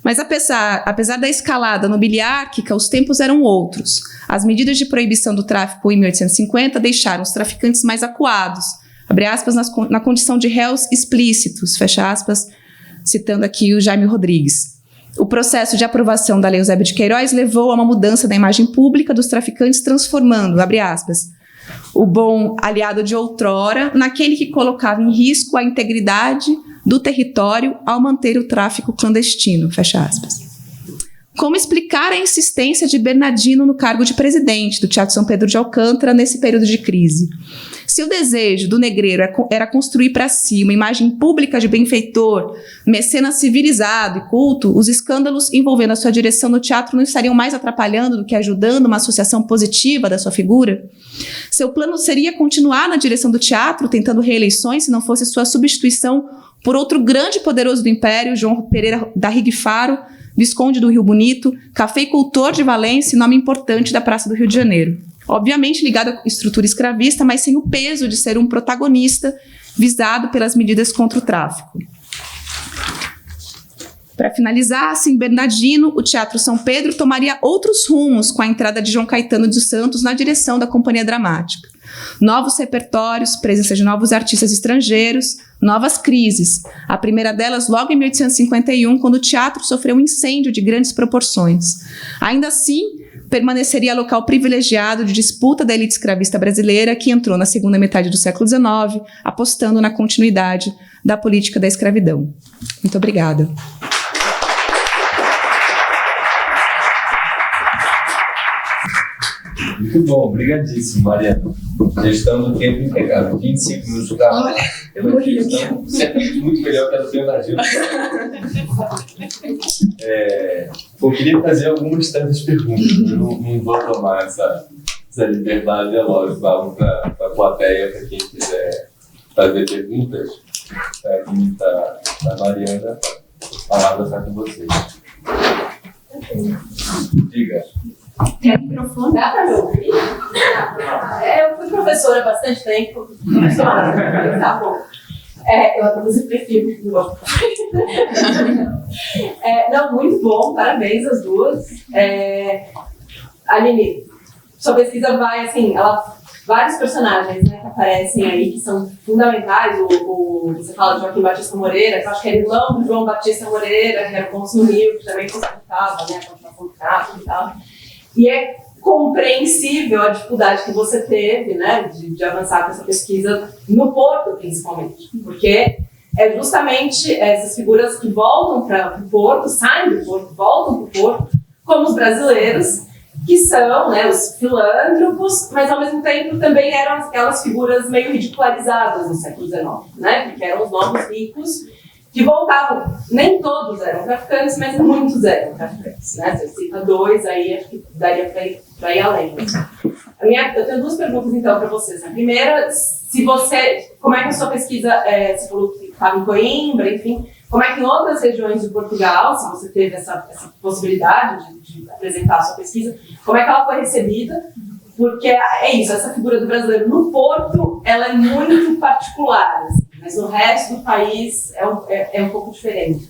Speaker 3: Mas apesar da escalada nobiliárquica, os tempos eram outros. As medidas de proibição do tráfico em 1850 deixaram os traficantes mais acuados, abre aspas, na condição de réus explícitos, fecha aspas, citando aqui o Jaime Rodrigues. O processo de aprovação da Lei Eusébio de Queiroz levou a uma mudança da imagem pública dos traficantes, transformando, abre aspas, o bom aliado de outrora naquele que colocava em risco a integridade do território ao manter o tráfico clandestino, fecha aspas. Como explicar a insistência de Bernardino no cargo de presidente do Teatro São Pedro de Alcântara nesse período de crise? Se o desejo do negreiro era construir para si uma imagem pública de benfeitor, mecenas civilizado e culto, os escândalos envolvendo a sua direção no teatro não estariam mais atrapalhando do que ajudando uma associação positiva da sua figura? Seu plano seria continuar na direção do teatro, tentando reeleições, se não fosse sua substituição por outro grande poderoso do Império, João Pereira da Rigue Faro, Visconde do Rio Bonito, cafeicultor de Valência e nome importante da Praça do Rio de Janeiro. Obviamente ligado à estrutura escravista, mas sem o peso de ser um protagonista visado pelas medidas contra o tráfico. Para finalizar, sem Bernardino, o Teatro São Pedro tomaria outros rumos com a entrada de João Caetano dos Santos na direção da Companhia Dramática. Novos repertórios, presença de novos artistas estrangeiros, novas crises. A primeira delas logo em 1851, quando o teatro sofreu um incêndio de grandes proporções. Ainda assim, permaneceria local privilegiado de disputa da elite escravista brasileira, que entrou na segunda metade do século XIX, apostando na continuidade da política da escravidão. Muito obrigada.
Speaker 1: Muito bom, obrigadíssimo, Mariana. Gestão do tempo impecável, 25 minutos de carro.
Speaker 3: Olha,
Speaker 1: uma gestão sempre muito melhor que a do Bernardino. Eu queria fazer algumas tantas perguntas, eu não vou tomar essa liberdade, é lógico, vamos para a plateia, para quem quiser fazer perguntas, a Mariana, a palavra está com vocês. Diga.
Speaker 4: Tem microfone? Dá para me ouvir? Eu fui professora há bastante tempo. Tá bom. Eu inclusive prefiro. Não, muito bom, parabéns às duas. Aline, sua pesquisa vai, assim, vários personagens, né, que aparecem aí, que são fundamentais. Você fala de Joaquim Batista Moreira, que eu acho que era irmão do João Batista Moreira, que era cônsul no Rio, que também facilitava, né, a continuação do tráfico e tal. E é compreensível a dificuldade que você teve, né, de avançar com essa pesquisa no Porto, principalmente, porque é justamente essas figuras que voltam para o Porto, saem do Porto, voltam para o Porto, como os brasileiros, que são, né, os filântropos, mas ao mesmo tempo também eram aquelas figuras meio ridicularizadas no século XIX, né, porque eram os novos ricos que voltavam. Nem todos eram traficantes, mas muitos eram traficantes, né? Você cita dois, aí acho que daria para ir além. Eu tenho duas perguntas, então, para vocês. A primeira, como é que a sua pesquisa, você falou que estava em Coimbra, enfim, como é que em outras regiões de Portugal, se você teve essa possibilidade de apresentar a sua pesquisa, como é que ela foi recebida? Porque é isso, essa figura do brasileiro no Porto, ela é muito particular, assim, mas no resto do país é um pouco diferente.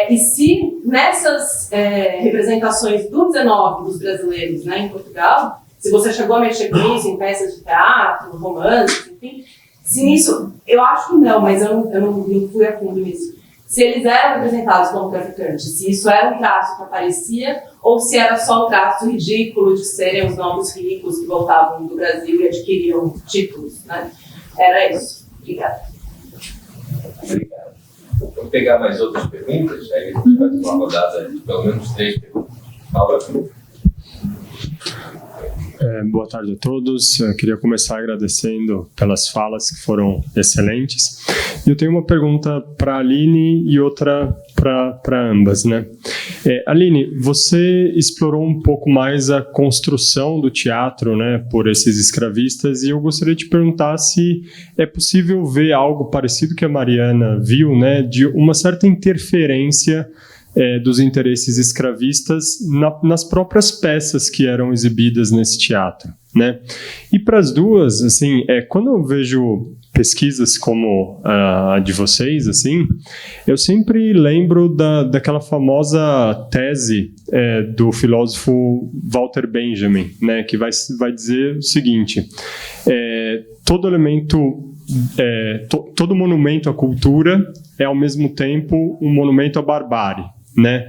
Speaker 4: E se nessas representações do 19 dos brasileiros, né, em Portugal, se você chegou a mexer com isso em peças de teatro, romances, enfim, se nisso, eu acho que não, mas eu não fui a fundo nisso. Se eles eram representados como traficantes, se isso era um traço que aparecia, ou se era só um traço ridículo de serem os novos ricos que voltavam do Brasil e adquiriam títulos, né? Era isso. Obrigada.
Speaker 1: Obrigado. Vamos pegar mais outras perguntas, aí a gente faz uma rodada de pelo menos 3 perguntas. Paula.
Speaker 5: Boa tarde a todos. Eu queria começar agradecendo pelas falas que foram excelentes. Eu tenho uma pergunta para a Aline e outra para ambas, né? Aline, você explorou um pouco mais a construção do teatro, né, por esses escravistas, e eu gostaria de te perguntar se é possível ver algo parecido que a Mariana viu, né, de uma certa interferência dos interesses escravistas nas próprias peças que eram exibidas nesse teatro, né? E para as duas, assim, quando eu vejo pesquisas como a de vocês, assim, eu sempre lembro daquela famosa tese do filósofo Walter Benjamin, né, que vai dizer o seguinte: todo monumento à cultura é ao mesmo tempo um monumento à barbárie, né?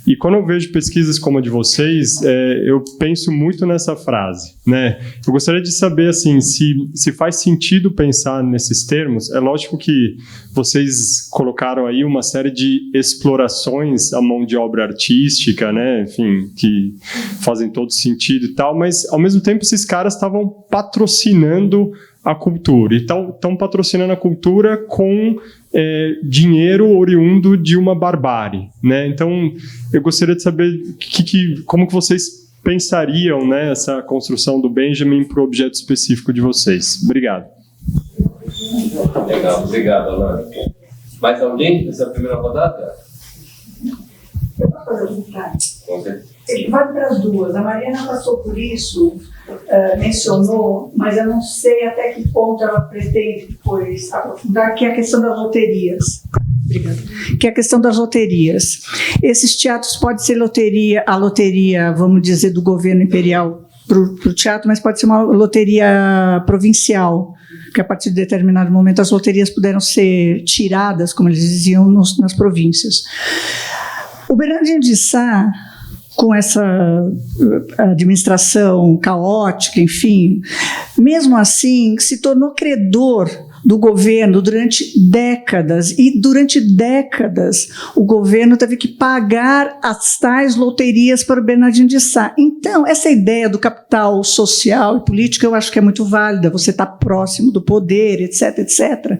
Speaker 5: E quando eu vejo pesquisas como a de vocês, eu penso muito nessa frase, né? Eu gostaria de saber, assim, se faz sentido pensar nesses termos. É lógico que vocês colocaram aí uma série de explorações à mão de obra artística, né? Enfim, que fazem todo sentido e tal, mas, ao mesmo tempo, esses caras estavam patrocinando a cultura, e estão patrocinando a cultura com dinheiro oriundo de uma barbárie, né? Então, eu gostaria de saber como que vocês pensariam, né, essa construção do Benjamin para o objeto específico de vocês. Obrigado.
Speaker 1: Legal, obrigado, Alana. Mais alguém nessa primeira rodada?
Speaker 6: Eu posso fazer um comentário?
Speaker 1: Com certeza.
Speaker 6: Ele vai para as duas. A Mariana passou por isso, mencionou, mas eu não sei até que ponto ela pretende depois aprofundar, que é a questão das loterias. Obrigada. Que é a questão das loterias. Esses teatros pode ser a loteria, vamos dizer, do governo imperial para o teatro, mas pode ser uma loteria provincial, porque a partir de determinado momento as loterias puderam ser tiradas, como eles diziam, nas províncias. O Bernardino de Sá, com essa administração caótica, enfim, mesmo assim, se tornou credor do governo durante décadas, e durante décadas o governo teve que pagar as tais loterias para o Bernardino de Sá. Então, essa ideia do capital social e político eu acho que é muito válida, você está próximo do poder, etc, etc.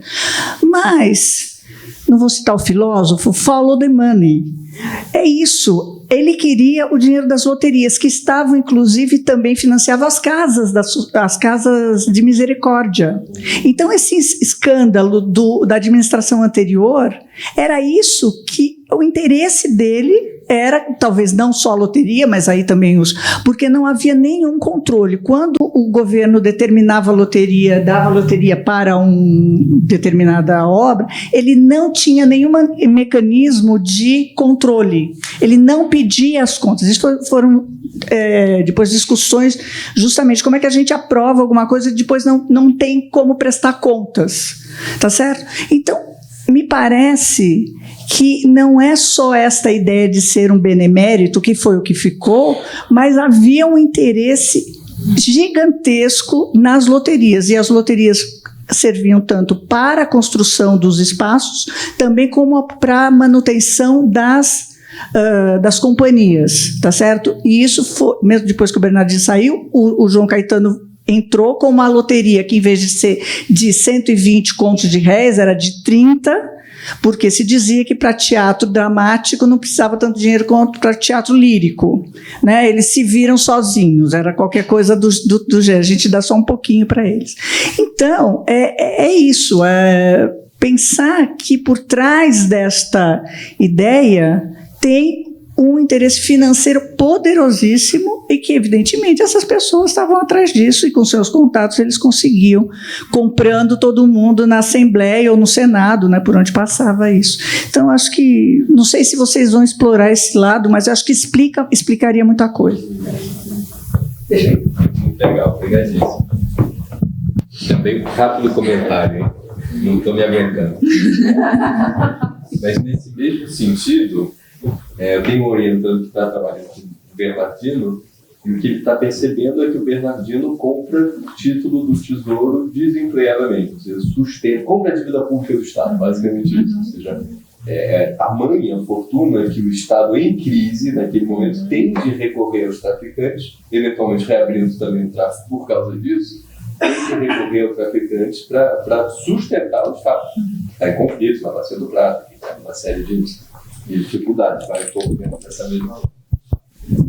Speaker 6: Mas, não vou citar o filósofo, follow the money. É isso. Ele queria o dinheiro das loterias, que estavam, inclusive, também financiavam as casas de misericórdia. Então, esse escândalo da administração anterior, era isso que o interesse dele era, talvez não só a loteria, mas aí também porque não havia nenhum controle. Quando o governo determinava a loteria, dava a loteria para uma determinada obra, ele não tinha nenhum mecanismo de controle. Ele não pedia as contas. Isso foram depois discussões, justamente como é que a gente aprova alguma coisa e depois não tem como prestar contas. Tá certo? Então, me parece que não é só esta ideia de ser um benemérito, que foi o que ficou, mas havia um interesse gigantesco nas loterias, e as loterias serviam tanto para a construção dos espaços, também como para a manutenção das companhias, tá certo? E isso foi, mesmo depois que o Bernardino saiu, o João Caetano entrou com uma loteria que, em vez de ser de 120 contos de réis, era de 30, porque se dizia que para teatro dramático não precisava tanto dinheiro quanto para teatro lírico, né? Eles se viram sozinhos, era qualquer coisa do gênero, a gente dá só um pouquinho para eles. Então, é isso, pensar que por trás desta ideia tem um interesse financeiro poderosíssimo e que, evidentemente, essas pessoas estavam atrás disso e, com seus contatos, eles conseguiam, comprando todo mundo na Assembleia ou no Senado, né, por onde passava isso. Então, acho que, não sei se vocês vão explorar esse lado, mas acho que explicaria muita coisa. Deixa aí.
Speaker 1: Muito legal, obrigadíssimo. Também um rápido comentário, hein? Não estou me aguentando. Mas, nesse mesmo sentido, eu tenho um orientando que está trabalhando com o Bernardino, e o que ele está percebendo é que o Bernardino compra o título do Tesouro desempleadamente, ou seja, compra a dívida pública do Estado, basicamente isso. Ou seja, tamanha fortuna que o Estado, em crise, naquele momento, tem de recorrer aos traficantes, eventualmente reabrindo também o tráfico por causa disso, tem de recorrer aos traficantes para sustentar o Estado. Está em conflitos na Bacia do Prata, uma série de dificuldades, vai um pouco dentro dessa mesma.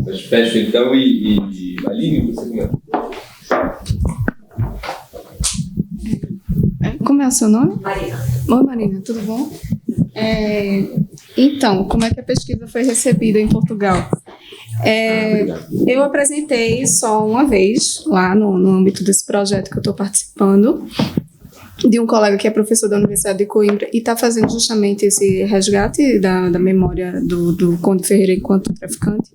Speaker 1: Mas fecho então e Aline, você comenta.
Speaker 2: Como é o seu nome?
Speaker 4: Marina.
Speaker 2: Oi, Marina, tudo bom? Então, como é que a pesquisa foi recebida em Portugal? Eu apresentei só uma vez, lá no âmbito desse projeto que eu estou participando, de um colega que é professor da Universidade de Coimbra e está fazendo justamente esse resgate da memória do Conde Ferreira enquanto traficante.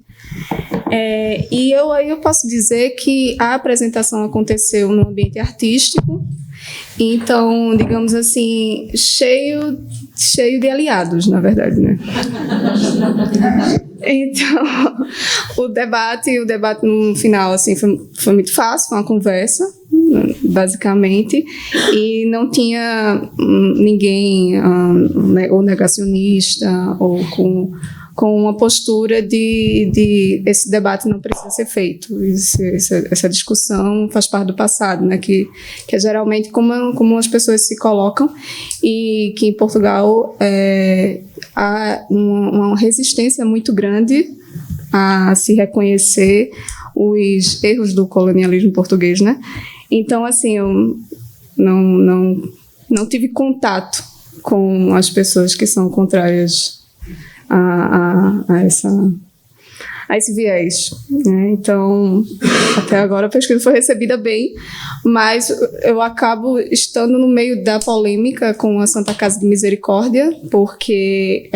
Speaker 2: E eu posso dizer que a apresentação aconteceu no ambiente artístico, então, digamos assim, cheio de aliados, na verdade, né? Então, o debate no final, assim, foi muito fácil, foi uma conversa, basicamente, e não tinha ninguém ou negacionista ou com uma postura de esse debate não precisa ser feito. Essa discussão faz parte do passado, né? Que é geralmente como as pessoas se colocam, e que em Portugal há uma resistência muito grande a se reconhecer os erros do colonialismo português, né? Então, assim, eu não tive contato com as pessoas que são contrárias a esse viés, né? Então, até agora a pesquisa foi recebida bem, mas eu acabo estando no meio da polêmica com a Santa Casa de Misericórdia, porque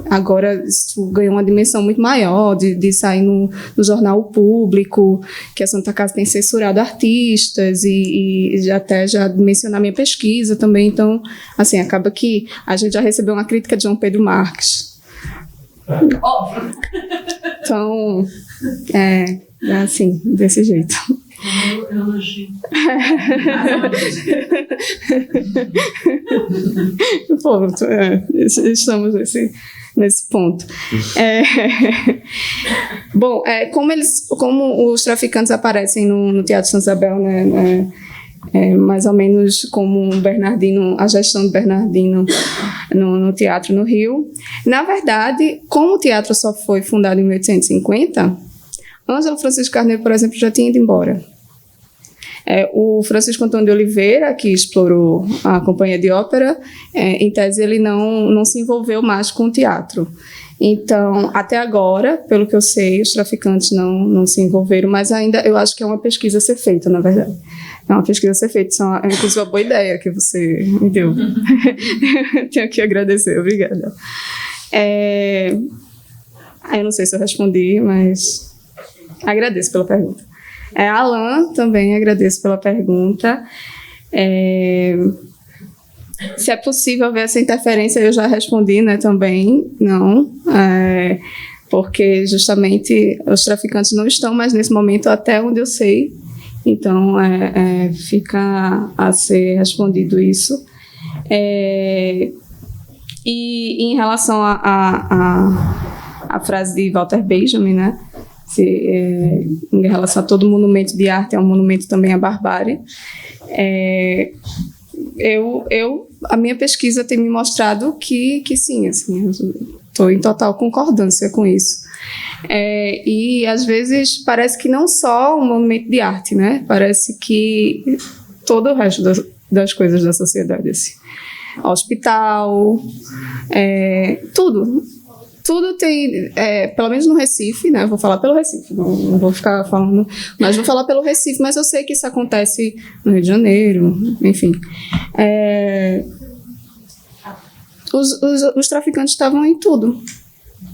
Speaker 2: agora isso ganhou uma dimensão muito maior de sair no jornal público, que a Santa Casa tem censurado artistas e já mencionar minha pesquisa também. Então, assim, acaba que a gente já recebeu uma crítica de João Pedro Marques.
Speaker 4: Óbvio.
Speaker 2: Então, assim, desse jeito.
Speaker 4: Elogio.
Speaker 2: Pronto, estamos nesse ponto. Bom, como os traficantes aparecem no Teatro Santa Isabel, né? Mais ou menos como a gestão do Bernardino no teatro no Rio. Na verdade, como o teatro só foi fundado em 1850, Ângelo Francisco Carneiro, por exemplo, já tinha ido embora. O Francisco Antônio de Oliveira, que explorou a companhia de ópera, em tese ele não se envolveu mais com o teatro. Então, até agora, pelo que eu sei, os traficantes não se envolveram, mas ainda eu acho que é uma pesquisa a ser feita, na verdade. É uma pesquisa a ser feita, é inclusive uma boa ideia que você me deu. Tenho que agradecer, obrigada. Eu não sei se eu respondi, mas agradeço pela pergunta. Alan, também agradeço pela pergunta. Se é possível ver essa interferência, eu já respondi, né, também, não, porque justamente os traficantes não estão mais nesse momento, até onde eu sei, então fica a ser respondido isso. E em relação à frase de Walter Benjamin, né, em relação a todo monumento de arte, é um monumento também à barbárie, a minha pesquisa tem me mostrado que sim, assim, estou em total concordância com isso. E às vezes parece que não só um monumento de arte, né? Parece que todo o resto das coisas da sociedade, assim. Hospital, tudo tem, pelo menos no Recife, né? Eu vou falar pelo Recife, não vou ficar falando, mas vou falar pelo Recife, mas eu sei que isso acontece no Rio de Janeiro, enfim. Os traficantes estavam em tudo.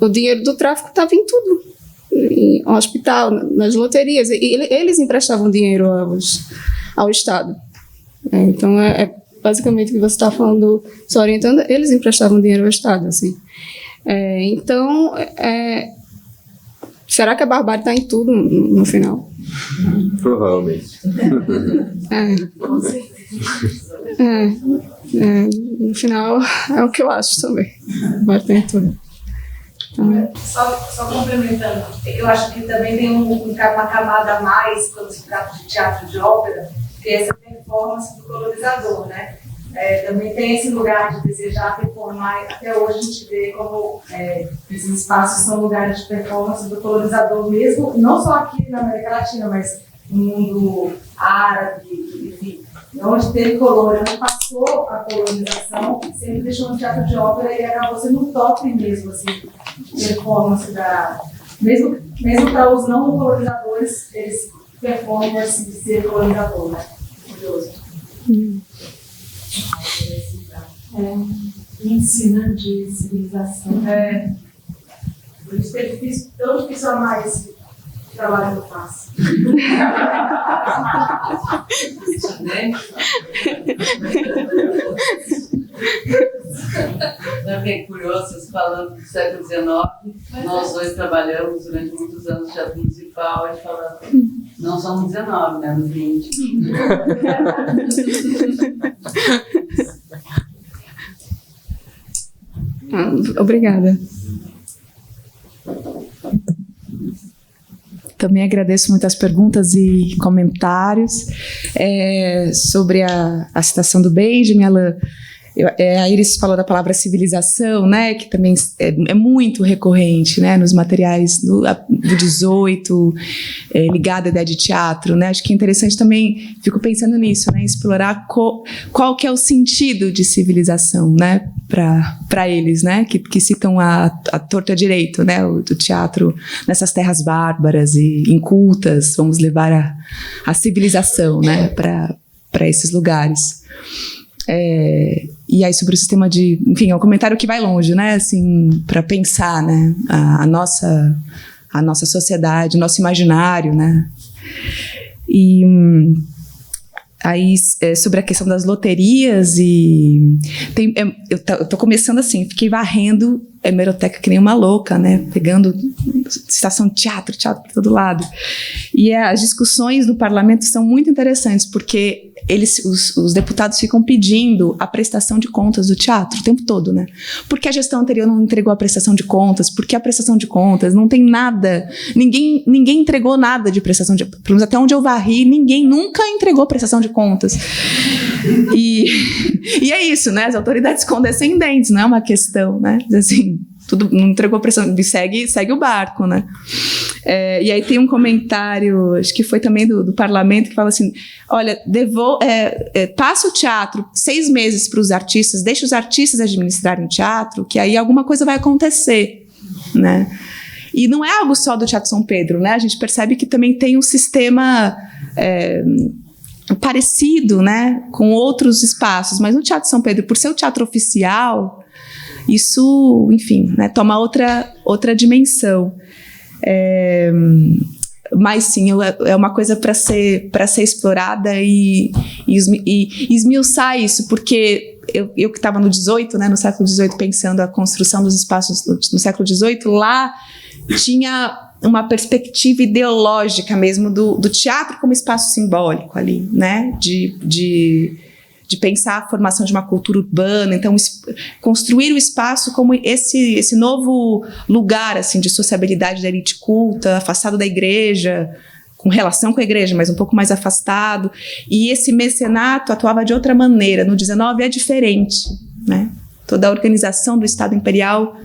Speaker 2: O dinheiro do tráfico estava em tudo. Em hospital, nas loterias. E eles emprestavam dinheiro ao Estado. Então, basicamente o que você está falando, se orientando, eles emprestavam dinheiro ao Estado, assim. Então, será que a barbárie está em tudo no final?
Speaker 1: Provavelmente.
Speaker 2: No final, é o que eu acho também. Vai ter tudo. Então,
Speaker 4: só complementando, eu acho que também tem uma camada a mais quando se trata de teatro de ópera, que é essa performance do colonizador, né? Também tem esse lugar de desejar performar. Até hoje a gente vê como esses espaços são lugares de performance do colonizador mesmo, não só aqui na América Latina, mas no mundo árabe, enfim, onde teve colônia, onde passou a colonização, sempre deixou um teatro de ópera e acabou sendo um top mesmo, assim, de performance mesmo para os não colonizadores, eles performam assim, de ser colonizador, né? Curioso.
Speaker 7: Ensina de civilização. Por isso que é difícil, tão difícil amar esse trabalho que eu faço.
Speaker 8: Eu fiquei curioso, vocês falando do século XIX, nós dois trabalhamos durante muitos anos no Teatro Municipal, a gente falava, não só no 19, né, no 20.
Speaker 2: Obrigada.
Speaker 3: Também agradeço muito as perguntas e comentários sobre a citação do Benjamin. A Iris falou da palavra civilização, né, que também é muito recorrente, né, nos materiais do 18, ligado à ideia de teatro, né. Acho que é interessante também, fico pensando nisso, né, explorar qual que é o sentido de civilização, né, para eles, né, que citam a torta direito, né, o teatro nessas terras bárbaras e incultas, vamos levar a civilização, né, para esses lugares. E aí sobre o sistema de, enfim, é um comentário que vai longe, né, assim, para pensar, né, a nossa sociedade, nosso imaginário, né. E aí sobre a questão das loterias eu tô começando assim, fiquei varrendo a hemeroteca que nem uma louca, né, pegando citação de teatro por todo lado. E as discussões no parlamento são muito interessantes, porque os deputados ficam pedindo a prestação de contas do teatro o tempo todo, né? Porque a gestão anterior não entregou a prestação de contas, porque a prestação de contas não tem nada, ninguém entregou nada de prestação de, pelo menos até onde eu varri, ninguém nunca entregou prestação de contas. E é isso, né? As autoridades condescendentes, não é uma questão, né? Assim, tudo não entregou prestação, segue o barco, né? E aí tem um comentário, acho que foi também do parlamento, que fala assim, olha, passa o teatro 6 meses para os artistas, deixa os artistas administrarem o teatro, que aí alguma coisa vai acontecer, né? E não é algo só do Teatro São Pedro, né? A gente percebe que também tem um sistema parecido, né, com outros espaços, mas no Teatro São Pedro, por ser o teatro oficial, isso, enfim, né, toma outra dimensão. Mas sim, é uma coisa para ser explorada e esmiuçar isso, porque eu que estava no 18, né, no século XVIII, pensando a construção dos espaços no século XVIII, lá tinha uma perspectiva ideológica mesmo do teatro como espaço simbólico ali, né, de pensar a formação de uma cultura urbana, então construir o espaço como esse novo lugar assim, de sociabilidade da elite culta, afastado da igreja, com relação com a igreja, mas um pouco mais afastado, e esse mecenato atuava de outra maneira. No 19 é diferente, né? Toda a organização do Estado Imperial,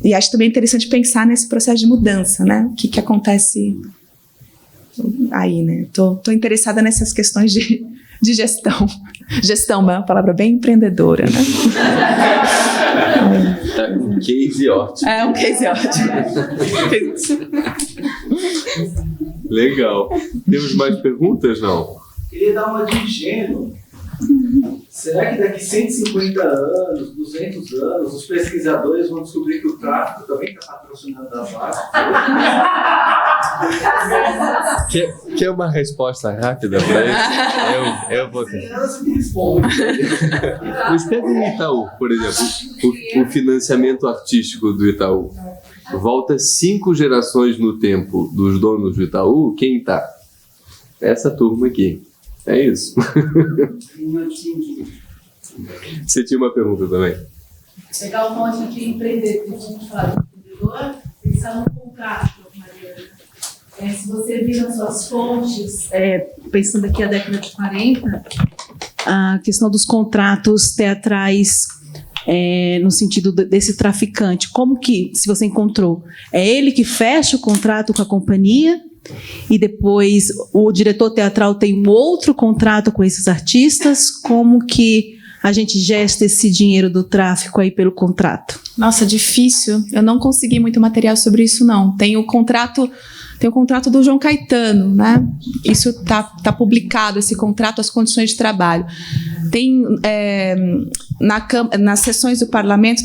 Speaker 3: e acho também interessante pensar nesse processo de mudança, né? O que acontece aí, né? Tô interessada nessas questões de gestão. Gestão é uma palavra bem empreendedora, né?
Speaker 1: Um case ótimo.
Speaker 3: Um case ótimo.
Speaker 1: Legal. Temos mais perguntas, não?
Speaker 9: Queria dar uma de gênero. Será que daqui 150 anos, 200 anos, os pesquisadores vão descobrir que o tráfico também está patrocinando a VASP?
Speaker 1: Quer uma resposta rápida para isso? Eu vou ter. Mas pega o Itaú, por exemplo, o financiamento artístico do Itaú. Volta 5 gerações no tempo dos donos do Itaú, quem tá? Essa turma aqui. É isso. Você tinha uma pergunta também?
Speaker 7: Pegar o monte de empreendedor, vamos falar de empreendedor, pensar no contrato, Maria. Se você vir nas suas fontes, pensando aqui a década de 40, a questão dos contratos teatrais, no sentido desse traficante, como que, se você encontrou, é ele que fecha o contrato com a companhia e depois o diretor teatral tem um outro contrato com esses artistas? Como que a gente gesta esse dinheiro do tráfico aí pelo contrato?
Speaker 3: Nossa, difícil. Eu não consegui muito material sobre isso, não. Tem o contrato do João Caetano, né? Isso tá publicado, esse contrato, as condições de trabalho. Tem, nas sessões do parlamento,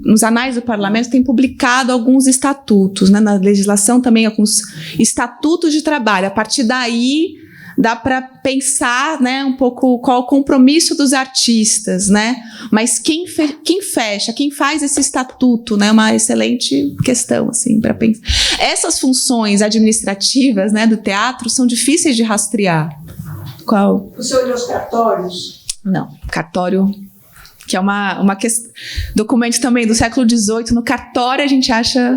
Speaker 3: nos anais do parlamento, tem publicado alguns estatutos, né? Na legislação também alguns estatutos de trabalho. A partir daí, dá para pensar, né, um pouco qual o compromisso dos artistas, né? Mas quem fecha, quem faz esse estatuto, né? Uma excelente questão, assim, para pensar. Essas funções administrativas, né, do teatro são difíceis de rastrear. Qual?
Speaker 6: Você olhou os cartórios?
Speaker 3: Não, cartório, que é uma documento também do século XVIII. No cartório a gente acha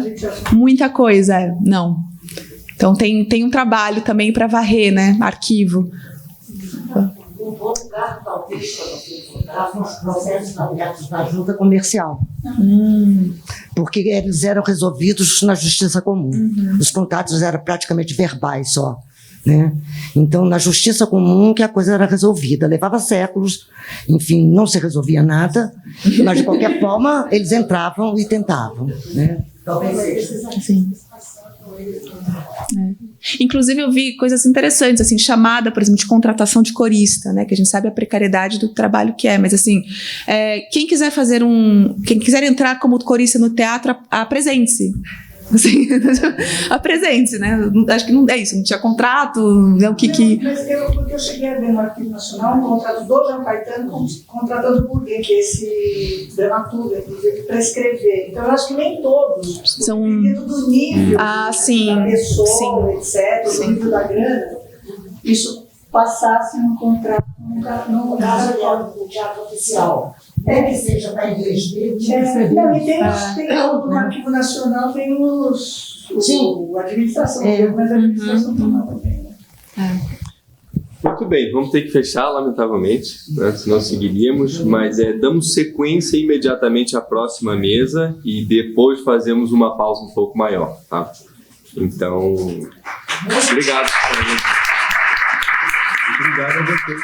Speaker 3: muita coisa. Não. Então tem um trabalho também para varrer, né? Arquivo.
Speaker 10: Um bom lugar, talvez, para os processos abertos na junta comercial. Porque eles eram resolvidos na justiça comum. Os contratos eram praticamente verbais só. Né? Então, na justiça comum que a coisa era resolvida. Levava séculos, enfim, não se resolvia nada, mas de qualquer forma eles entravam e tentavam. Né? Talvez seja.
Speaker 3: Sim. Inclusive eu vi coisas interessantes, assim, chamada, por exemplo, de contratação de corista, né, que a gente sabe a precariedade do trabalho que é, mas assim, quem quiser entrar como corista no teatro, apresente-se. Assim, apresente-se, né? Acho que não é isso, não tinha contrato, né?
Speaker 6: Mas eu cheguei a ver no Arquivo Nacional um contrato do Jean Caetano contratando o Bourdieu, que é esse dramaturgo, inclusive, para escrever. Então eu acho que nem todos,
Speaker 3: são
Speaker 6: do nível da pessoa, etc., do nível da grana, isso passasse um contrato no teatro oficial.
Speaker 10: Que seja para inglês.
Speaker 6: Não, e tem no Arquivo Nacional, tem a administração, mas a administração também.
Speaker 1: Muito bem, vamos ter que fechar, lamentavelmente, né? Senão seguiríamos, mas damos sequência imediatamente à próxima mesa e depois fazemos uma pausa um pouco maior, tá? Então, obrigado.
Speaker 5: Obrigado a vocês.